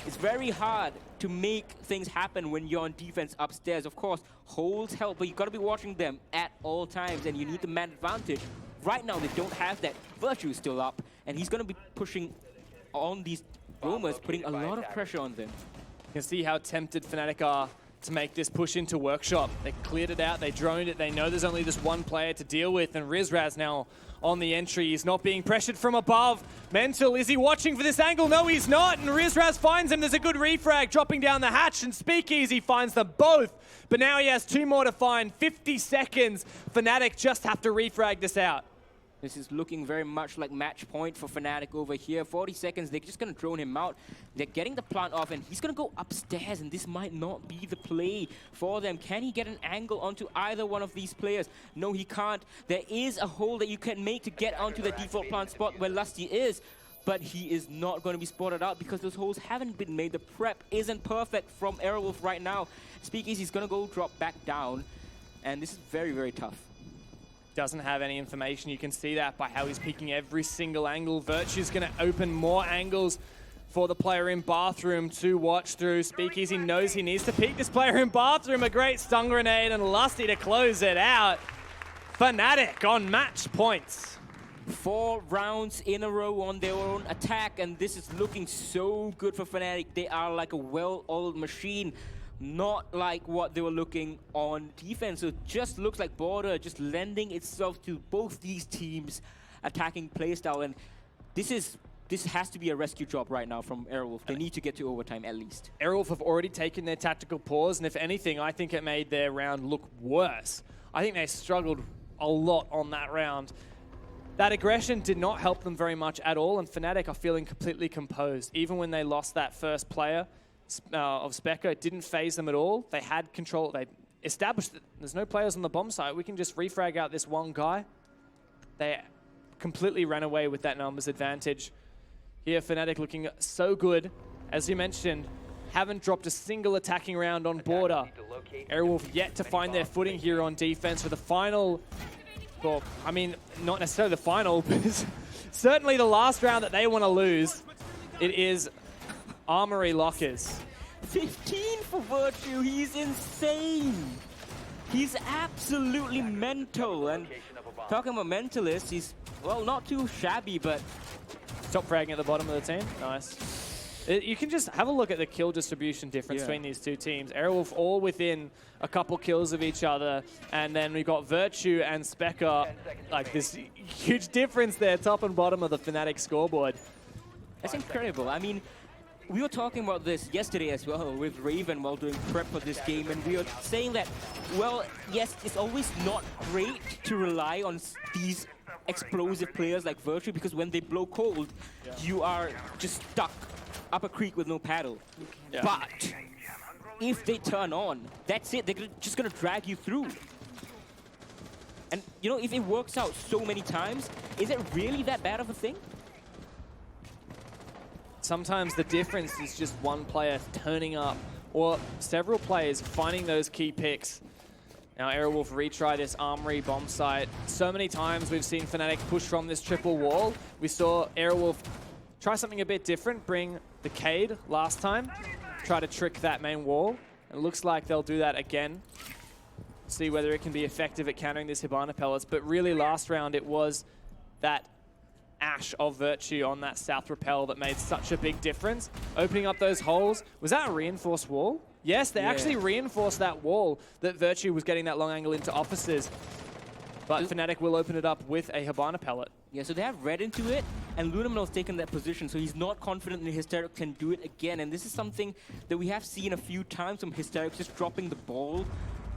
It's very hard to make things happen when you're on defense upstairs. Of course, holds help, but you've got to be watching them at all times, and you need the man advantage. Right now, they don't have that. Virtue is still up, and he's going to be pushing on these roamers, putting a lot of pressure on them. You can see how tempted Fnatic are to make this push into Workshop. They cleared it out, they droned it, they know there's only this one player to deal with, and Rizraz now on the entry. He's not being pressured from above. Mental, is he watching for this angle? No, he's not, and Rizraz finds him. There's a good refrag dropping down the hatch, and Speakeasy finds them both. But now he has 2 more to find. 50 seconds. Fnatic just have to refrag this out. This is looking very much like match point for Fnatic over here. 40 seconds, they're just going to drone him out. They're getting the plant off, and he's going to go upstairs, and this might not be the play for them. Can he get an angle onto either one of these players? No, he can't. There is a hole that you can make to get onto the default plant spot where Lusty is, but he is not going to be spotted out because those holes haven't been made. The prep isn't perfect from Aerowolf right now. Speakeasy's going to go drop back down, and this is very, very tough. Doesn't have any information. You can see that by how he's peeking every single angle. Virtue's going to open more angles for the player in bathroom to watch through. Speakeasy knows he needs to peek this player in bathroom. A great stun grenade and Lusty to close it out. Fnatic on match points. 4 rounds in a row on their own attack, and this is looking so good for Fnatic. They are like a well-oiled machine. Not like what they were looking on defense. So it just looks like Border just lending itself to both these teams' attacking playstyle. And this has to be a rescue job right now from Aerowolf. They need to get to overtime at least. Aerowolf have already taken their tactical pause, and if anything, I think it made their round look worse. I think they struggled a lot on that round. That aggression did not help them very much at all, and Fnatic are feeling completely composed. Even when they lost that first player, of Specca, it didn't phase them at all. They had control. They established that there's no players on the bomb site. We can just refrag out this one guy. They completely ran away with that numbers advantage. Here, Fnatic looking so good. As you mentioned, haven't dropped a single attacking round on Border. Aerowolf yet to find their footing here on defense for the final. Well, I mean, not necessarily the final, but certainly the last round that they want to lose. It is Armory Lockers. 15 for Virtue, he's insane. He's absolutely mental. And talking about mentalists, he's, well, not too shabby, but... Top fragging at the bottom of the team, nice. You can just have a look at the kill distribution difference between these two teams. Aerowolf all within a couple kills of each other, and then we got Virtue and Specca, like this huge difference there, top and bottom of the Fnatic scoreboard. That's incredible. I mean, we were talking about this yesterday as well with Raven while doing prep for this game, and we were saying that, well, yes, it's always not great to rely on these explosive players like Virtue, because when they blow cold, you are just stuck up a creek with no paddle. Yeah. But if they turn on, that's it. They're just going to drag you through. And, you know, if it works out so many times, is it really that bad of a thing? Sometimes the difference is just one player turning up, or several players finding those key picks. Now Aerowolf retry this Armory bomb site. So many times we've seen Fnatic push from this triple wall. We saw Aerowolf try something a bit different, bring the Cade last time, try to trick that main wall. It looks like they'll do that again. See whether it can be effective at countering this Hibana pellets. But really last round it was that Ash of Virtue on that south rappel that made such a big difference. Opening up those holes. Was that a reinforced wall? Yes, they actually reinforced that wall that Virtue was getting that long angle into offices. But Fnatic will open it up with a Hibana pellet. Yeah, so they have Red into it, and Lunamel's taken that position, so he's not confident that Hysteric can do it again. And this is something that we have seen a few times from Hysteric just dropping the ball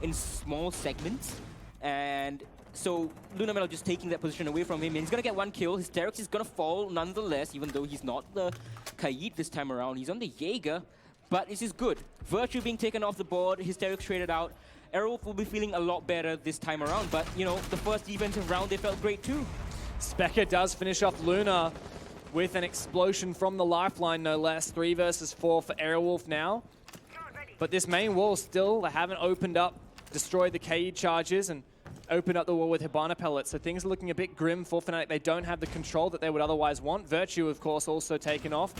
in small segments. And so Lunamel just taking that position away from him, and he's going to get one kill. Hysterix is going to fall nonetheless, even though he's not the Kaid this time around. He's on the Jaeger, but this is good. Virtue being taken off the board, Hysterix traded out. Aerowolf will be feeling a lot better this time around, but, you know, the first defensive round, they felt great too. Specca does finish off Luna with an explosion from the lifeline, no less. 3 versus 4 for Aerowolf now. But this main wall still, they haven't opened up, destroyed the Kaid charges, and opened up the wall with Hibana pellets. So things are looking a bit grim for Fnatic. They don't have the control that they would otherwise want. Virtue, of course, also taken off.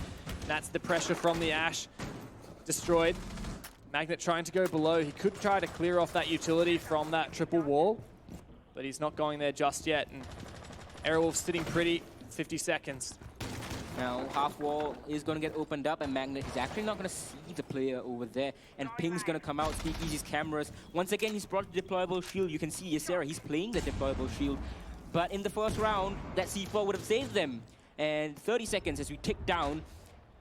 That's the pressure from the Ash. Destroyed. Magnet trying to go below. He could try to clear off that utility from that triple wall, but he's not going there just yet. And Aerowolf sitting pretty, 50 seconds. Now, half wall is going to get opened up, and Magnet is actually not going to see the player over there. And Ping's going to come out, Speakeasy's cameras. Once again, he's brought the deployable shield. You can see Ysera, he's playing the deployable shield. But in the first round, that C4 would have saved them. And 30 seconds as we tick down,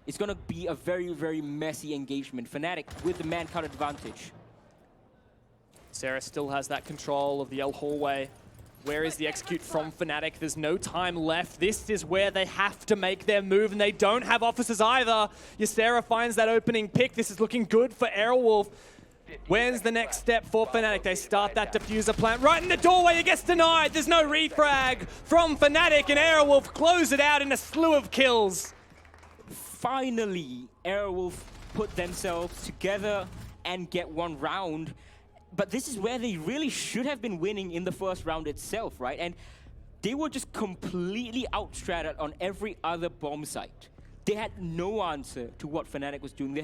it's going to be a very, very messy engagement. Fnatic with the man count advantage. Ysera still has that control of the L hallway. Where is the execute from Fnatic? There's no time left. This is where they have to make their move, and they don't have officers either. Ysera finds that opening pick. This is looking good for Aerowolf. Where's the next step for Fnatic? They start that diffuser plant right in the doorway. It gets denied. There's no refrag from Fnatic, and Aerowolf close it out in a slew of kills. Finally, Aerowolf put themselves together and get one round. But this is where they really should have been winning in the first round itself, right? And they were just completely outstratted on every other bomb site. They had no answer to what Fnatic was doing.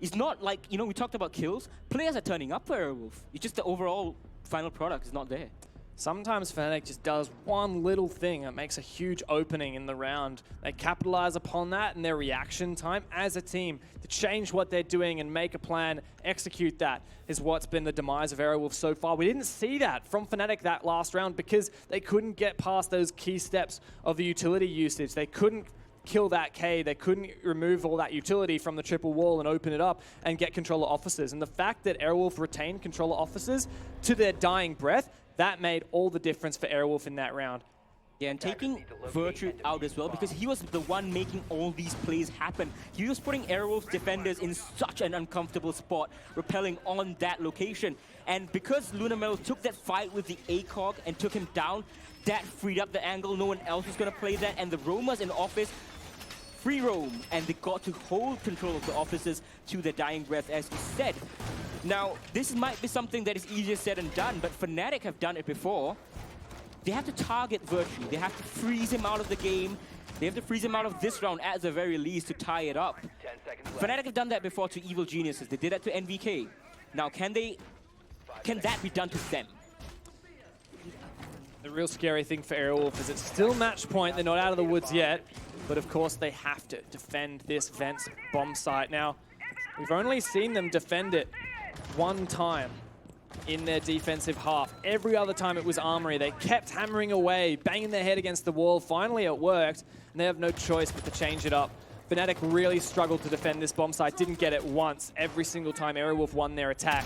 It's not like, you know, we talked about kills. Players are turning up for Aerowolf. It's just the overall final product is not there. Sometimes Fnatic just does one little thing that makes a huge opening in the round. They capitalize upon that, and their reaction time as a team to change what they're doing and make a plan, execute that, is what's been the demise of Aerowolf so far. We didn't see that from Fnatic that last round because they couldn't get past those key steps of the utility usage. They couldn't kill that K, they couldn't remove all that utility from the triple wall and open it up and get controller officers. And the fact that Aerowolf retained controller officers to their dying breath, that made all the difference for Aerowolf in that round. Yeah, and taking Virtue out as well, because he was the one making all these plays happen. He was putting Aerowolf's defenders in such an uncomfortable spot, repelling on that location. And because LunarMetal took that fight with the ACOG and took him down, that freed up the angle. No one else was going to play that, and the roamers in office free roam, and they got to hold control of the officers to their dying breath, as you said. Now, this might be something that is easier said than done, but Fnatic have done it before. They have to target Virtue. They have to freeze him out of the game. They have to freeze him out of this round at the very least to tie it up. Fnatic have done that before to Evil Geniuses. They did that to NVK. Now, can that be done to them? The real scary thing for Aerowolf is it's still match point. They're not out of the woods yet, but of course they have to defend this Vents bomb site. Now, we've only seen them defend it one time in their defensive half. Every other time it was Armory. They kept hammering away, banging their head against the wall. Finally it worked, and they have no choice but to change it up. Fnatic really struggled to defend this bomb site, didn't get it once. Every single time Aerowolf won their attack.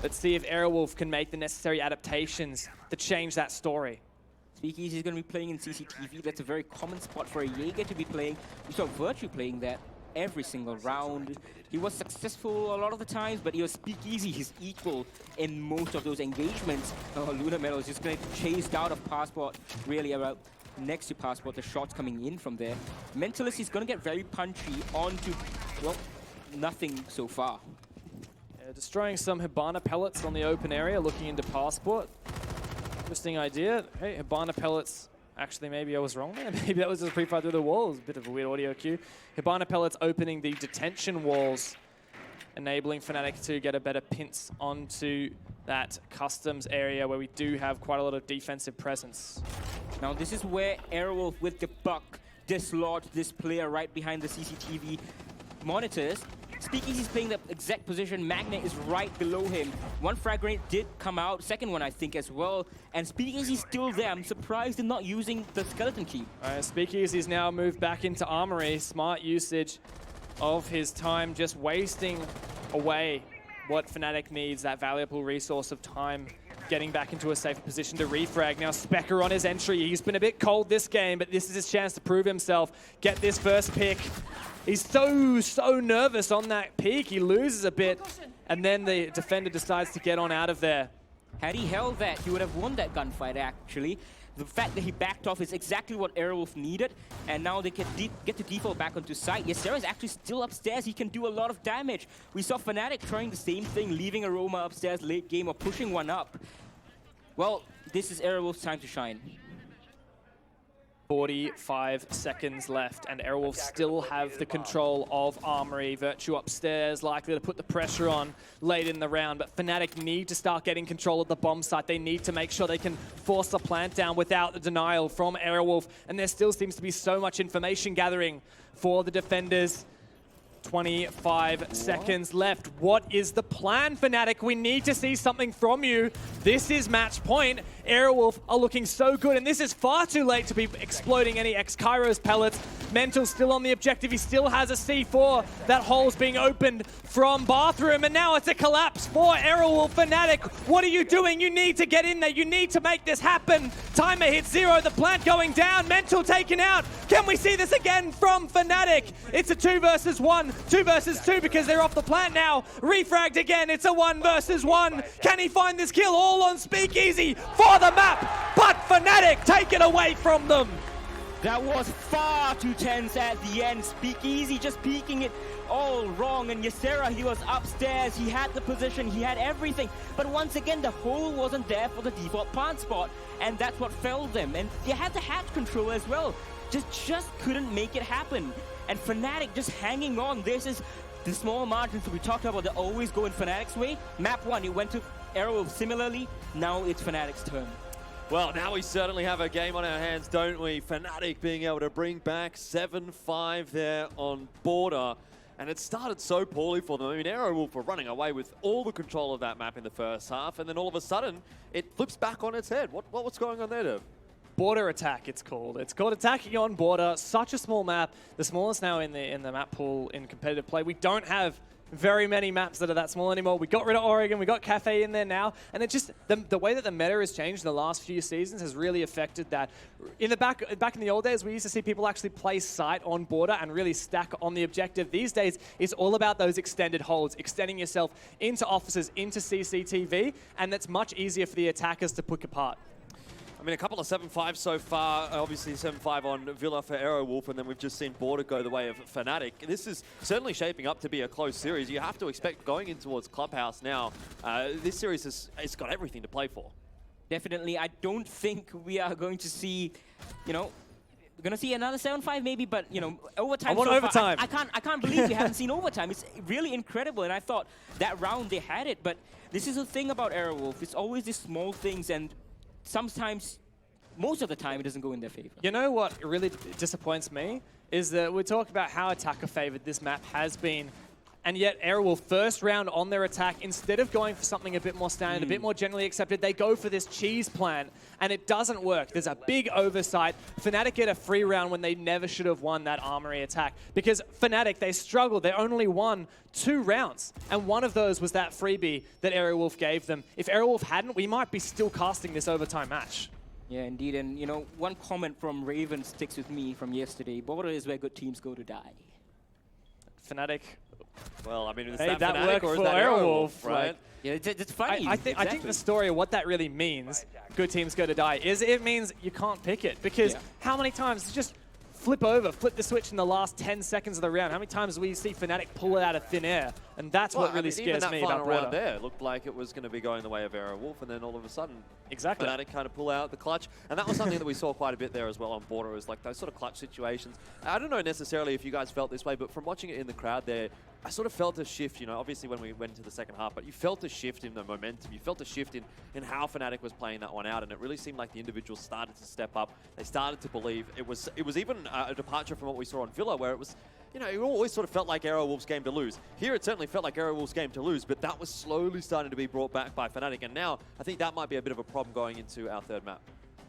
Let's see if Aerowolf can make the necessary adaptations to change that story. Speakeasy is going to be playing in CCTV. That's a very common spot for a Jaeger to be playing. We saw Virtue playing that every single round. He was successful a lot of the times, but he was Speakeasy, his equal in most of those engagements. LunarMetal is just going to chase out of Passport, really about next to Passport, the shots coming in from there. Mentalist is going to get very punchy onto, well, nothing so far. Yeah, destroying some Hibana pellets on the open area, looking into Passport. Interesting idea. Hey, Hibana pellets. Actually, maybe I was wrong there. Maybe that was just a pre-fire through the wall. It was a bit of a weird audio cue. Hibana pellets opening the detention walls, enabling Fnatic to get a better pinch onto that customs area where we do have quite a lot of defensive presence. Now, this is where Aerowolf with the buck dislodged this player right behind the CCTV monitors. Speakeasy's playing the exact position. Magnet is right below him. One frag grenade did come out. Second one, I think, as well. And Speakeasy's still there. I'm surprised they're not using the skeleton key. Speakeasy's now moved back into Armory. Smart usage of his time, just wasting away what Fnatic needs, that valuable resource of time, getting back into a safer position to refrag. Now Specker on his entry. He's been a bit cold this game, but this is his chance to prove himself. Get this first pick. He's so nervous on that peak. He loses a bit, and then the defender decides to get on out of there. Had he held that, he would have won that gunfight, actually. The fact that he backed off is exactly what Aerowolf needed, and now they can get to default back onto site. Ysera is actually still upstairs. He can do a lot of damage. We saw Fnatic trying the same thing, leaving Aroma upstairs late game or pushing one up. Well, this is Aerowolf's time to shine. 45 seconds left, and Aerowolf still have the control of Armory. Virtue upstairs, likely to put the pressure on late in the round, but Fnatic need to start getting control of the bomb site. They need to make sure they can force the plant down without the denial from Aerowolf, and there still seems to be so much information gathering for the defenders. 25 seconds left. What is the plan, Fnatic? We need to see something from you. This is match point. Aerowolf are looking so good, and this is far too late to be exploding any X-Kairos pellets. Mental's still on the objective. He still has a C4. That hole's being opened from Bathroom, and now it's a collapse for Aerowolf. Fnatic, what are you doing? You need to get in there. You need to make this happen. Timer hits 0. The plant going down. Mental taken out. Can we see this again from Fnatic? It's a 2 versus 1. 2 versus 2 because they're off the plant now. Refragged again. It's a 1 versus 1. Can he find this kill? All on Speakeasy for the map, but Fnatic take it away from them. That was far too tense at the end. Speakeasy just peeking it all wrong, and Ysera, he was upstairs, he had the position, he had everything, but once again the hole wasn't there for the default plant spot, and that's what failed them. And they had the hatch control as well, just couldn't make it happen. And Fnatic just hanging on. This is the small margins we talked about that always go in Fnatic's way. Map 1, it went to Aerowolf similarly. Now it's Fnatic's turn. Well, now we certainly have a game on our hands, don't we? Fnatic being able to bring back 7-5 there on Border. And it started so poorly for them. I mean, Aerowolf were running away with all the control of that map in the first half, and then all of a sudden, it flips back on its head. What's going on there, Dev? Border Attack, it's called. It's called Attacking on Border. Such a small map. The smallest now in the map pool in competitive play. We don't have very many maps that are that small anymore. We got rid of Oregon, we got Cafe in there now, and it just, the way that the meta has changed in the last few seasons has really affected that. In the back in the old days, we used to see people actually play site on Border and really stack on the objective. These days, it's all about those extended holds, extending yourself into offices, into CCTV, and that's much easier for the attackers to pick apart. I mean, a couple of 7-5 so far. Obviously, 7-5 on Villa for Aerowolf, and then we've just seen Border go the way of Fnatic. This is certainly shaping up to be a close series. You have to expect going in towards Clubhouse now. This series it's got everything to play for. Definitely. I don't think we are going to see, you know, we're going to see another 7-5 maybe, but, you know, overtime. I want so overtime. I can't believe we haven't seen overtime. It's really incredible, and I thought that round they had it, but this is the thing about Aerowolf. It's always these small things, and sometimes, most of the time, it doesn't go in their favor. You know what really disappoints me is that we talk about how attacker favored this map has been, and yet Aerowolf first round on their attack, instead of going for something a bit more standard, a bit more generally accepted, they go for this cheese plan, and it doesn't work. There's a big oversight. Fnatic get a free round when they never should have won that armory attack, because Fnatic, they struggled. They only won 2 rounds, and one of those was that freebie that Aerowolf gave them. If Aerowolf hadn't, we might be still casting this overtime match. Yeah, indeed. And, you know, one comment from Raven sticks with me from yesterday. Border is where good teams go to die. Fnatic. Well, I mean, is Hey, that that Fnatic worked or is for that Aerowolf, right? like, Yeah, it's funny. I think the story of what that really means, good teams go to die, is it means you can't pick it. Because how many times, just flip the switch in the last 10 seconds of the round. How many times do we see Fnatic pull it out of thin air? And that's what really scares me about Border. Round there looked like it was going to be going the way of Aerowolf, and then all of a sudden, exactly, Fnatic kind of pull out the clutch. And that was something that we saw quite a bit there as well on Border, was like those sort of clutch situations. I don't know necessarily if you guys felt this way, but from watching it in the crowd there, I sort of felt a shift, you know, obviously when we went into the second half, but you felt a shift in the momentum. You felt a shift in how Fnatic was playing that one out, and it really seemed like the individuals started to step up. They started to believe. It was even a departure from what we saw on Villa, where it was, you know, it always sort of felt like Aerowolf's game to lose. Here it certainly felt like Aerowolf's game to lose, but that was slowly starting to be brought back by Fnatic, and now I think that might be a bit of a problem going into our third map.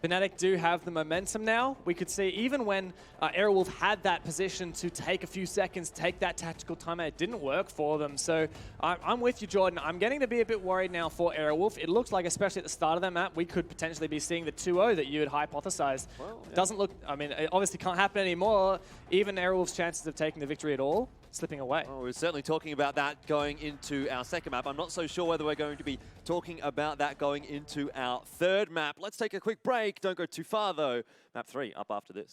Fnatic do have the momentum now. We could see even when Aerowolf had that position to take a few seconds, take that tactical timeout, it didn't work for them. So I'm with you, Jordan. I'm getting to be a bit worried now for Aerowolf. It looks like, especially at the start of that map, we could potentially be seeing the 2-0 that you had hypothesized. Well, yeah. Doesn't look, I mean, it obviously can't happen anymore. Even Aerowolf's chances of taking the victory at all slipping away. Well, we're certainly talking about that going into our second map. I'm not so sure whether we're going to be talking about that going into our third map. Let's take a quick break. Don't go too far, though. Map 3 up after this.